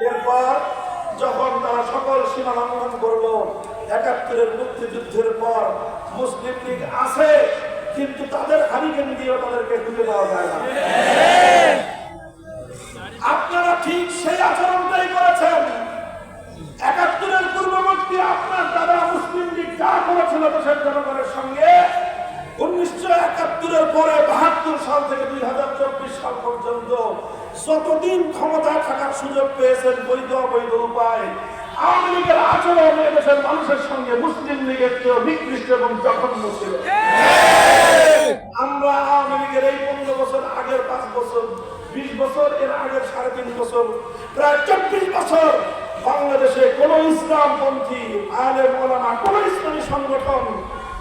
S1: এরপর যখন তারা সকল সীমা লঙ্ঘন করলো, 71-এর মুক্তিযুদ্ধের পর মুসলিম লীগ আছে, কিন্তু তাদের হারিকেন দিয়েও তাদেরকে ঢুকে দেওয়া যায় না। আপনারা ঠিক সেই আচরণটাই করেছেন। 71-এর পূর্ববর্তী আপনার দাদা মুসলিম লীগ যা করেছিল দেশের জনগণের সঙ্গে, 1971-এর পরে 72 সাল থেকে 2024 সাল পর্যন্ত যতদিন ক্ষমতায় থাকার সুযোগ পেয়েছেন বৈধ অবৈধ উপায়, আওয়ামী লীগের আচরণ দেশের মানুষের সঙ্গে মুসলিম লীগের চেয়ে নিকৃষ্ট এবং জঘন্য ছিল। আমরা আওয়ামী লীগের এই 15 বছর, আগের 5 বছর, 20 বছর, এর আগের 3.5 বছর, প্রায় 24 বছর বাংলাদেশে কোন ইসলামপন্থী আলেম ওলামা, কোন ইসলামী সংগঠন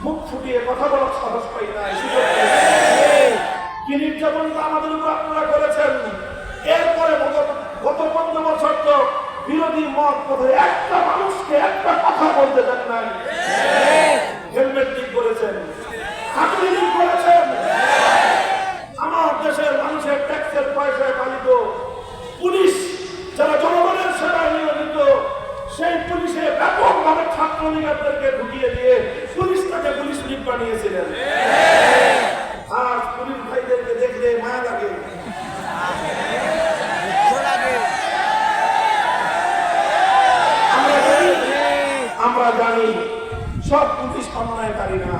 S1: মুখ ফুটিয়ে কথা বলার সাহস পাই নাই, সুযোগ পাই নাই। কি নির্যাতনটা আমাদের উপর আপনারা করেছেন। এরপরে গত 15 বছর তো বিরোধী মত পথে একটা মানুষকে একটা কথা বলতে দেন নাই। হেলমেট ঠিক করেছেন, হাতুড়ি ঠিক করেছেন। আমার দেশের মানুষের ট্যাক্সের পয়সায় পালিত পুলিশ, যারা জনগণের সেবায় নিয়োজিত, সেই পুলিশে ব্যাপকভাবে ছাত্রলীগদেরকে ঢুকিয়ে দিয়ে পুলিশটাকে পুলিশ লীগ বানিয়েছিলেন। আর পুলিশ ভাইদেরকে দেখলে মায়া লাগে। আমরা জানি সব পুলিশ অন্যায়কারী না।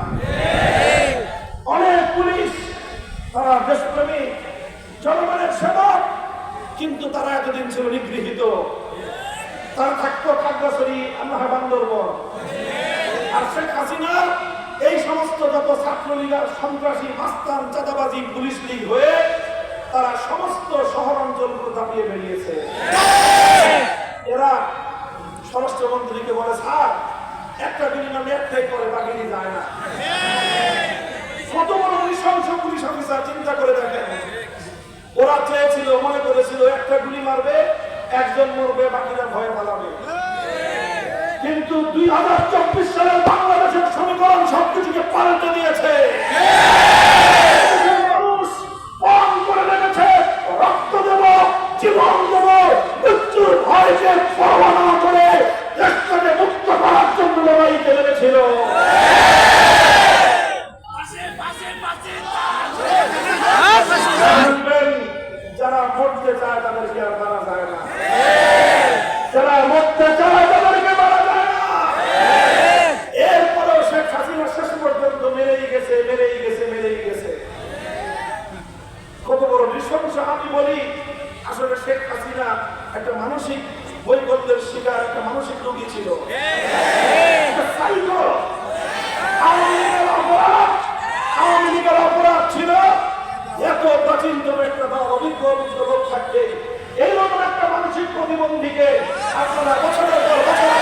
S1: অনেক পুলিশ তারা দেশপ্রেমী, জনগণের সেবক, কিন্তু তারা এতদিন ছিল নিগৃহীত। তার থাকতো খাগড়াছড়ি, আমরা বান্দরবন। আর শেখ হাসিনা এই সমস্ত যত ছাত্রলীগার সন্ত্রাসী, মাস্তান, চাঁদাবাজি, পুলিশ লীগ হয়ে তারা সমস্ত শহর অঞ্চলগুলো দাপিয়ে বেরিয়েছে। এরা স্বরাষ্ট্রমন্ত্রীকে বলে, স্যার একটা বিনিময় একটাই করে, বাকিটি যায় না। কত বড় নৃশংস পুলিশ অফিসার, চিন্তা করে দেখেন। ওরা চেয়েছিল, মনে করেছিল একটা গুলি মারবে, একজন মরবে, বাকিরা ভয়ে পালাবে। কিন্তু 2024 সালের বাংলাদেশের সমীকরণ সবকিছুকে পাল্টে দিয়েছে। মানুষ পণ করে লেগেছে, রক্ত দেব, জীবন দেব, মৃত্যুর ভয়কে পরোয়া না করে দেশটাকে মুক্ত করার জন্য লড়াইতে লেগেছিল। যারা মরতে চায় তাদেরকে আর মারা যায় না, যারা মরতে চায় তাদেরকে মারা যায় না। এরপরেও শেখ হাসিনা শেষ পর্যন্ত মেরেই গেছে, মেরেই গেছে, মেরেই গেছে। কত বড় নৃশংস! আমি বলি, আসলে শেখ হাসিনা একটা মানসিক বৈকল্যের শিকার, একটা মানসিক রোগী ছিল। আওয়ামী লীগের অপরাধ ছিল এত প্রাচীনতম একটা দল, অভিজ্ঞ অভিজ্ঞ লোক থাকতে এইরকম একটা মানসিক প্রতিবন্ধীকে আপনারা বছরের পর বছর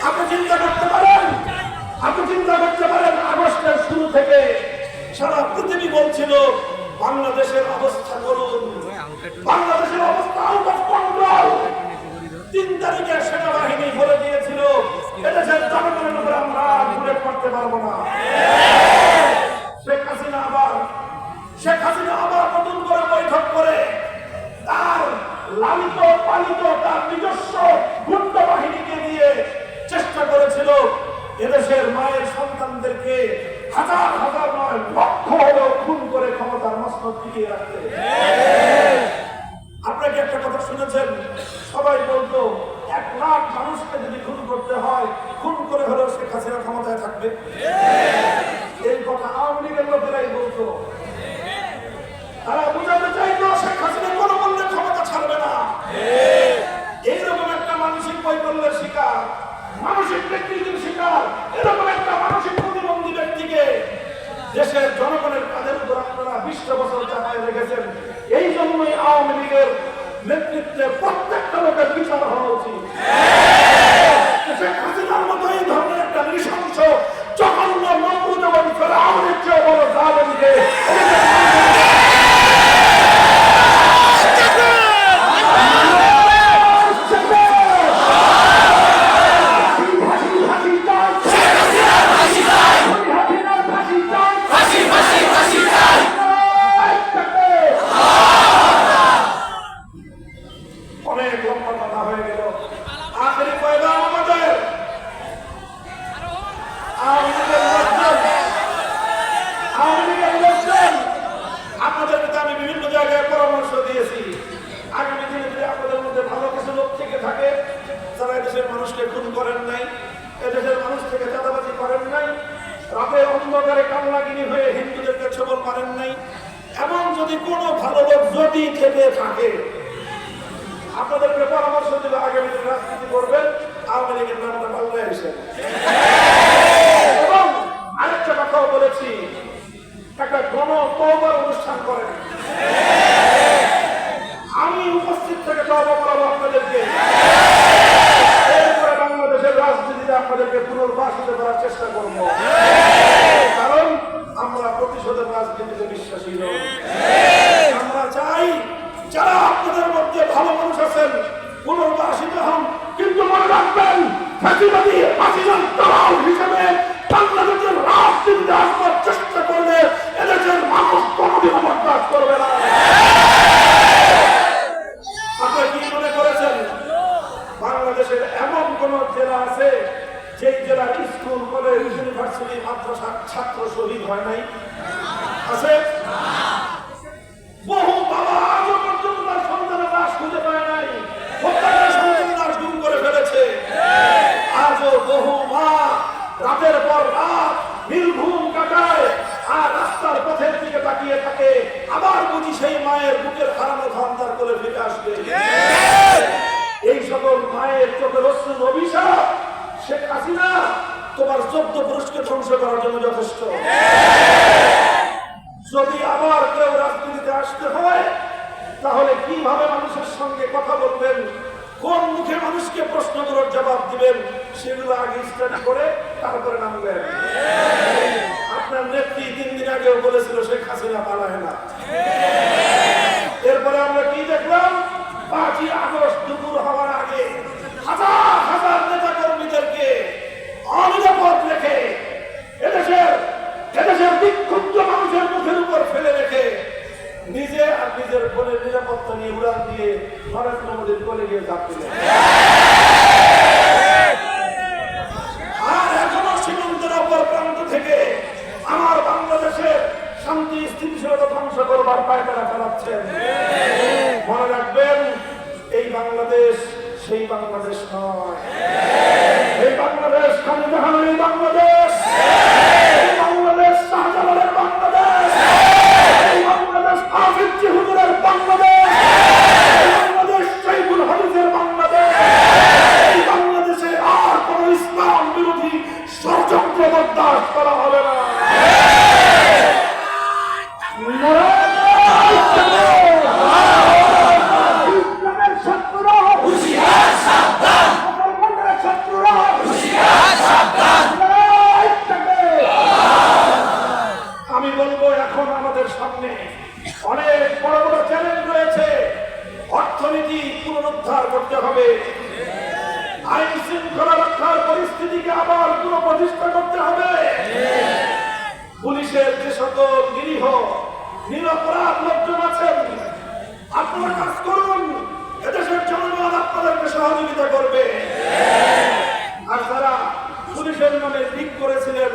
S1: আপনি চিন্তা করতে পারেন, আপনি চিন্তা করতে পারেন। আগস্টের শুরু থেকে সারা পৃথিবী বলছিল বাংলাদেশের অবস্থা করুন, বাংলাদেশের অবস্থা আউট অফ কন্ট্রোল। 3 তারিখে সেনাবাহিনী বলে দিয়েছিল এদেশের জনগণের উপরে আমরা ঘুরে করতে পারবো না। শেখ হাসিনা আবার নতুন করে বৈঠক করে তার লালিত পালিত তার নিজস্ব গুন্ডা বাহিনীকে দিয়ে চেষ্টা করেছিল এদেশের মায়ের সন্তানদেরকে হাজার হাজার নয় লক্ষ হলেও খুন করে ক্ষমতার মসনদ টিকিয়ে রাখতে। আপনাকে একটা কথা শুনেছেন, সবাই বলতো 1 লাখ মানুষকে যদি খুন করতে হয়, খুন করে হলেও শেখ হাসিনা ক্ষমতায় থাকবে। এই কথা আওয়ামী লীগের লোকেরাই বলতো। তারা বুঝাতে চাইতো শেখ হাসিনা কোনো মূল্যে ক্ষমতা ছাড়বে না। এইরকম একটা মানসিক বৈকল্যের শিকার, মানসিক ব্যক্তির শিকার, এরকম একটা মানসিক প্রতিবন্ধী ব্যক্তিকে দেশের জনগণের কাঁধের উপর আপনারা 20 বছর চাপায় রেখেছেন। এই জন্যই আওয়ামী লীগের নেতৃত্বে প্রত্যেকটা লোকের বিচার হওয়া উচিত। শেখ হাসিনার মতো এই ধরনের একটা নৃশংস জঘন্য নমরুদ এবং ফেরাউনের চেয়ে বড় জালেমকে আপনাদেরকে পরামর্শ দিলে আগামী দিন রাজনীতি করবেন, আওয়ামী লীগের নামটা পাল্টে এসে। এবং আরেকটা কথাও বলেছি, একটা গণ তওবার অনুষ্ঠান করেন। আমি উপস্থিত থেকে তওবা করাবো আপনাদেরকে। এরপরে বাংলাদেশের রাজনীতিতে আপনাদেরকে পুনর্বাসিত করার চেষ্টা করব, কারণ আমরা প্রতিশোধের রাজনীতিতে বিশ্বাসী নই। আমরা চাই যারা আপনাদের মধ্যে ভালো মানুষ আছেন পুনর্বাসিত হন, কিন্তু মনে রাখবেন ফাঁসিবাদী ফাঁসিবাদ দালাল হিসেবে বাংলাদেশের রাজনীতিতে আসবার চেষ্টা করলে এদেশের মানুষ কোনোদিনও বরদাস্ত করবে না। আপনারা কি মনে করেছেন বাংলাদেশের এমন কোন জেলা আছে যে জেলার স্কুল, কলেজ, ইউনিভার্সিটি, মাদ্রাসা ছাত্র শহীদ হয় নাই? আছে? বহু বাবা আজও পর্যন্ত তার সন্তানের লাশ খুঁজে পায় নাই, হত্যাকারী সন্তানের লাশ গুম করে ফেলেছে। আজও বহু মা রাতের পর রাত নির্ঘুম আসবে। এই সকল মায়ের চোখের অশ্রুর অভিশাপ শেখ হাসিনা তোমার 14 পুরুষকে ধ্বংস করার জন্য যথেষ্ট। যদি আবার কেউ রাজনীতিতে আসতে হয় তাহলে কিভাবে মানুষের সঙ্গে কথা বলবেন, কোন মুখে মানুষকে প্রশ্নগুলোর জবাব দিবেন, সেগুলো আগে স্টাডি করে তারপরে নামবেন। আপনার নেত্রী 3 দিন আগেও বলেছিল শেখ হাসিনা পালায় না। এরপরে আমরা কি দেখলাম? 5ই আগস্ট দুপুর হওয়ার আগে হাজার হাজার নেতা কর্মীদেরকে অনিরাপদ রেখে এদেশের বিক্ষুব্ধ মানুষের মুখের উপর ফেলে রেখে নিজে আর নিজের বোনের নিরাপত্তা নিয়ে উড়ান দিয়ে নরেন্দ্র মোদীর কোলে গিয়ে যাচ্ছিলেন। আর এখনো সীমান্তের অপর প্রান্ত থেকে আমার বাংলাদেশের শান্তি স্থিতিশীলতা ধ্বংস করবার পায়তারা চালাচ্ছেন। মনে রাখবেন, এই বাংলাদেশ সেই বাংলাদেশ নয়। এই বাংলাদেশ খানজাহানের বাংলাদেশ, এই বাংলাদেশ শাহজালালের বাংলাদেশ, এই বাংলাদেশ আফিফ হুজুরের বাংলাদেশ, এই বাংলাদেশ সাইফুল হাদিসের বাংলাদেশ। এই বাংলাদেশে আর কোন ইসলাম বিরোধী ষড়যন্ত্র বরদাস্ত করা হবে না। আমি বলবো, এখন আমাদের সামনে অনেক বড় বড় চ্যালেঞ্জ রয়েছে। অর্থনীতি পুনরুদ্ধার করতে হবে, আইন শৃঙ্খলা রক্ষার পরিস্থিতিকে আবার পুনঃপ্রতিষ্ঠা করতে হবে। পুলিশের যে সকল নিরীহ নিরপরাধ লোকজন আছেন, আপনারা কাজ করুন, এদেশের জনগণ আপনাদেরকে সহযোগিতা করবে। আর যারা পুলিশের নামে লিক করেছিলেন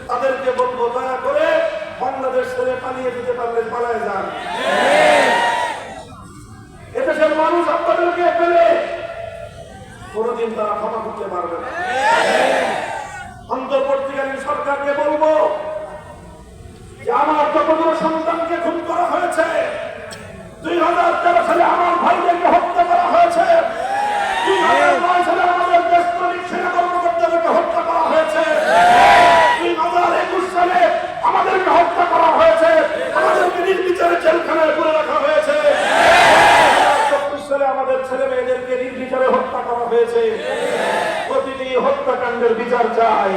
S1: তাদেরকে বলবো, দয়া করে বাংলাদেশ ছেড়ে পালিয়ে যেতে পারলে পালায় যান। এদেশের মানুষ আপনাদেরকে পেলে কোনদিন তারা ক্ষমা করতে পারবে না। অন্তর্বর্তীকালীন সরকারকে বলবো যে আমার যতগুলো সন্তানকে খুন করা হয়েছে, 2013 সালে আমার ভাইদেরকে হত্যা করা হয়েছে, 2009 সালে আমাদের দেশপ্রেমিক সেনা কর্মকর্তাদেরকে হত্যা করা হয়েছে, 2021 সালে আমাদেরকে হত্যা করা হয়েছে, আমাদেরকে নির্বিচারে জেলখানায় পুরে রাখা হয়েছে, 2024 সালে আমাদের ছেলে মেয়েদেরকে নির্বিচারে হত্যা করা হয়েছে। প্রতিটি হত্যাকাণ্ডের বিচার চাই।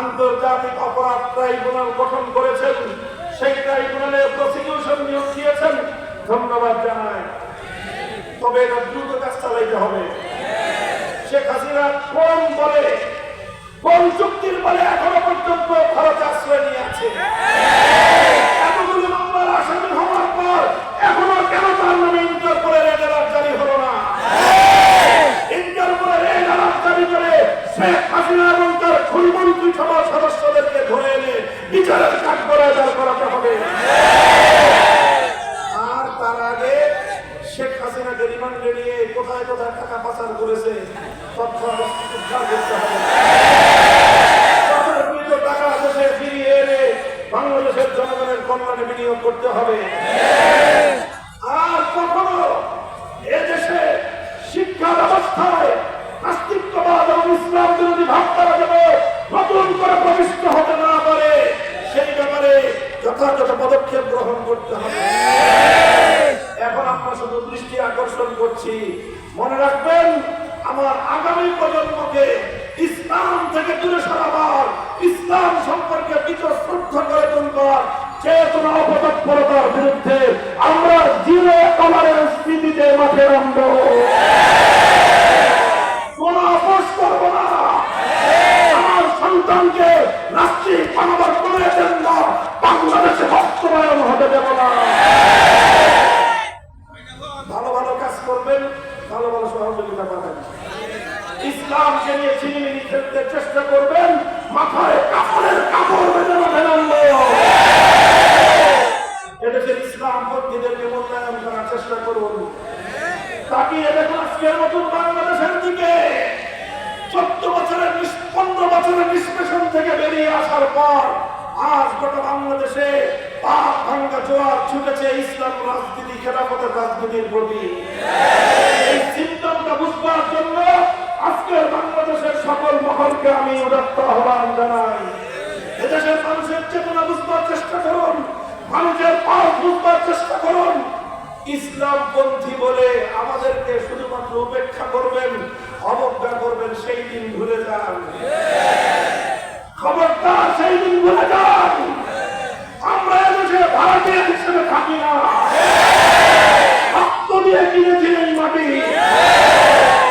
S1: আন্তর্জাতিক অপরাধ ট্রাইব্যুনাল গঠন করেছেন, সেই ট্রাইব্যুনালে প্রসিকিউশন নিয়োগ দিয়েছেন, ধন্যবাদ জানাই। তবে এটা দ্রুত কাজ চালাইতে হবে। শেখ হাসিনা কোন বলে, কোন চুক্তির বলে এখনো পর্যন্ত ভারতে আশ্রয় নিয়ে আছে? এতগুলো মামলার আসামি হওয়ার পর এখনো কেন তার নামে ইন্টারপোলের রেড অ্যালার্ট জারি হলো না? ইন্টারপোলের রেড অ্যালার্ট জারি করে শেখ হাসিনা এবং তার খুনমন্ত্রী সভার সদস্যদেরকে ধরে এনে বিচারের কাজ করায় দাঁড় করাতে হবে। আর তার আগে শেখ হাসিনাকে রিমান্ডে নিয়ে কোথায় কোথায় টাকা পাচার করেছে তথ্য উদ্ধার করতে হবে। টাকা দেশে ফিরিয়ে এনে বাংলাদেশের জনগণের কল্যাণে বিনিয়োগ করতে হবে। আর কখনো এদেশে শিক্ষা ব্যবস্থায় নাস্তিকবাদ এবং ইসলাম বিরোধী ভাবধারা যেন নতুন করে প্রবিষ্ট হতে না পারে, সেই ব্যাপারে যথাযথ পদক্ষেপ গ্রহণ করতে হবে। এখন আমরা শুধু দৃষ্টি আকর্ষণ করছি, মনে রাখবেন, আমার আগামী প্রজন্মকে ইসলাম থেকে দূরে সরাবার, ইসলাম সম্পর্কে বিতশ্রদ্ধ করে তুলবার চেতনা অপতৎপরতার বিরুদ্ধে আমরা জিরো টলারেন্স নীতিতে মাঠে নামব। কোন আপোষ করব না। আমার সন্তানকে রাষ্ট্রিক মানবতার কোন এজেন্ডা বাংলাদেশে বাস্তবায়ন হতে দেব না। ভালো ভালো কাজ করবেন, ভালো ভালো সহযোগিতা পাবেন। ইসলামকে নিয়ে ছিনিমিনি খেলতে চেষ্টা করবেন, মাথায় কাপড়ের কাপড় বেঁধে মাঠে নামব। এদেশের ইসলাম পন্থীদেরকে মূল্যায়ন করার চেষ্টা করুন। তাকিয়ে দেখুন আজকের নতুন বাংলাদেশের দিকে। 15 বছরের নিষ্পেষণ থেকে বেরিয়ে আসার পর আজ গোটা বাংলাদেশে পাপ ভাঙ্গা জোয়ার ছুটেছে ইসলাম রাজনীতি খেলাফতের রাজনীতির প্রতি। এই সিম্পটমটা বুঝবার জন্য আজকের বাংলাদেশের সকল মহলকে আমি উদাত্ত আহ্বান জানাই। এদেশের মানুষের চেতনা বুঝবার চেষ্টা করুন, মানুষের পাপ বুঝবার চেষ্টা করুন। ইসলামপন্থী বলে আমাদেরকে শুধুমাত্র উপেক্ষা করবেন, অবজ্ঞা করবেন, সেই দিন ভুলে যান। খবরদার সেই দিন ভুলে যান। আমরা এদেশে ভারতীয় হিসেবে থাকি না, রক্ত দিয়ে কিনেছি এই মাটি।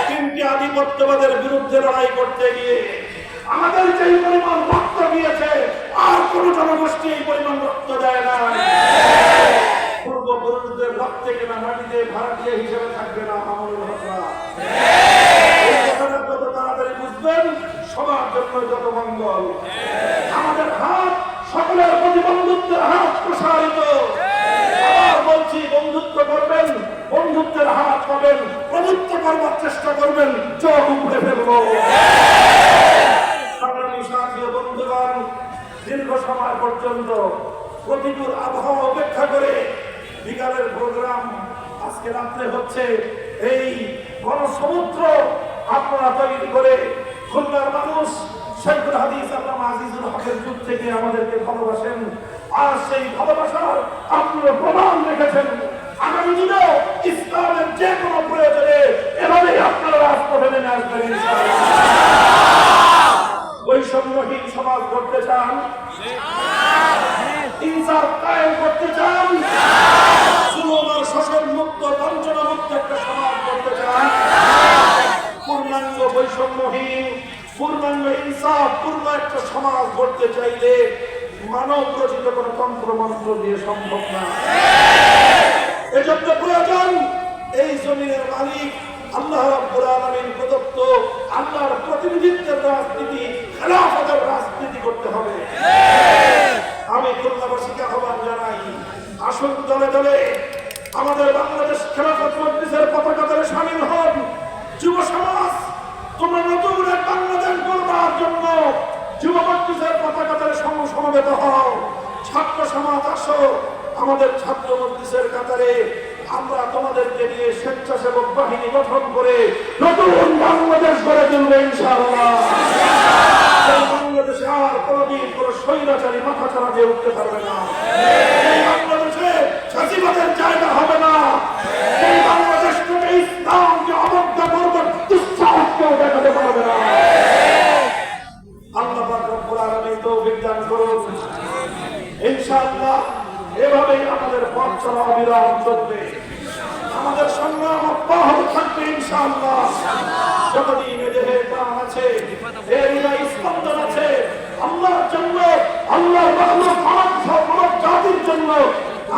S1: কিন্তু আধিপত্যবাদের বিরুদ্ধে লড়াই করতে গিয়ে আমাদের যে পরিমাণ রক্ত দিয়েছে আর কোন জনগোষ্ঠী এই পরিমাণ রক্ত দেয় না। পূর্বপুরুষদের রক্তে কেনা মাটিতে ভারতীয় হিসেবে থাকবে না। এই কথাটা যত তাড়াতাড়ি বুঝবেন সবার জন্য যত মঙ্গল। আমাদের হাত সকলের প্রতি বন্ধুত্বের হাত প্রসারিত। আবার বলছি, বন্ধুত্ব করবেন, বন্ধুত্বের হাত পাবেন, প্রভুত্ব করবার চেষ্টা করবেন, চোখ উপড়ে ফেলবো। সংগ্রামী সাথী ও বন্ধুগণ, দীর্ঘ সময় পর্যন্ত প্রতিকূল আবহাওয়া উপেক্ষা করে বিকালের প্রোগ্রাম আজকে রাত্রে হচ্ছে। এই গণসমুদ্র আপনারা তৈরি করে খুলনার মানুষ শেখুল হাদিস আল্লামা আজিজুল হকের যুগ থেকে আমাদেরকে ভালোবাসেন। আর সেই ভালোবাসার আপনারা প্রমাণ রেখেছেন। আগামী দিনেও ইসলামের যে কোনো প্রয়োজনে এভাবেই আপনারা রাজপথে নেমে আসবেন। বৈষম্যহীন সমাজ করতে চান, ইনসাফ কায়েম করতে চান, জুলুম আর শোষণ মুক্ত, বঞ্চনা মুক্ত একটা সমাজ করতে চান, পূর্ণাঙ্গ বৈষম্যহীন, পূর্ণাঙ্গ ইনসাফ পূর্ণ একটা সমাজ করতে চাইলে মানব রচিত কোন তন্ত্র মন্ত্র দিয়ে সম্ভব না। এজন্য প্রয়োজন এই জমিনের মালিক আল্লাহ রাব্বুল আলামিন প্রদত্ত আল্লাহর প্রতিনিধিত্বের রাজনীতি, খেলাফতের রাজনীতি করতে হবে। আমি খুলনাবাসীকে আহ্বান জানাই, আসুন দলে দলে আমাদের বাংলাদেশ খেলাফত মজলিসের পতাকা তলে শামিল হন। যুব সমাজ, তোমরা নতুন এক বাংলাদেশ গড়বার জন্য যুব মজলিসের পতাকা তলে সমবেত হও। ছাত্র সমাজ আসো, আমাদের ছাত্র মজলিসের কাতারে আমরা তোমাদেরকে নিয়ে স্বেচ্ছাসেবক বাহিনী গঠন করে নতুন বাংলাদেশ গড়ে তুলব ইনশাআল্লাহ। এই বাংলাদেশে আর কোনদিন কোন স্বৈরাচারী মাথা ছাড়া দিয়ে উঠতে পারবে না। এই বাংলাদেশে ফাঁসিবাদের জায়গা হবে না। এই বাংলাদেশ থেকে ইসলামকে অবজ্ঞা করবার দুঃসাহস কেউ দেখাতে পারবে না। আল্লাহ পাক রব্বুল আলামিন তৌফিক দান করুন। ইনশাআল্লাহ এভাবেই আমাদের পথ চলা অবিরাম চলবে, আমাদের সংগ্রাম অব্যাহত থাকবে ইনশাআল্লাহ। যতদিন এদেহে প্রাণ আছে, এর হৃদয় স্পন্দন আছে, আল্লাহর জন্য, আল্লাহর মাখলুক মানব জাতির জন্য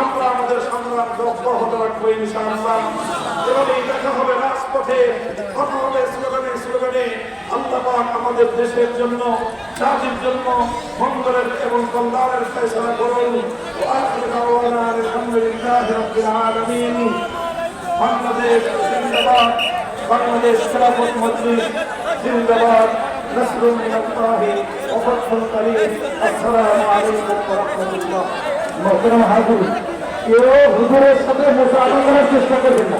S1: আমরা আমাদের সংগ্রাম অব্যাহত রাখবো ইনশাআল্লাহ। এভাবেই দেখা হবে রাজপথে, কথা হবে স্লোগানে স্লোগানে। আল্লাহ পাক আমাদের দেশের জন্য, জাতির জন্য মঙ্গলের এবং কল্যাণের ফয়সালা করুন। আখির দাওয়ানা আলহামদুলিল্লাহি রাব্বিল আলামিন। বাংলাদেশ জিন্দাবাদ, বাংলাদেশ খেলাফত মজলিস জিন্দাবাদ। নাসরুন মিনাল্লাহি ওয়া ফাতহুন করিম। আসসালামু আলাইকুম ওয়া রাহমাতুল্লাহ।
S2: মোহতারাম হাজির, কেউ হুজুরের সাথে মোসাফা করার চেষ্টা করবেন না।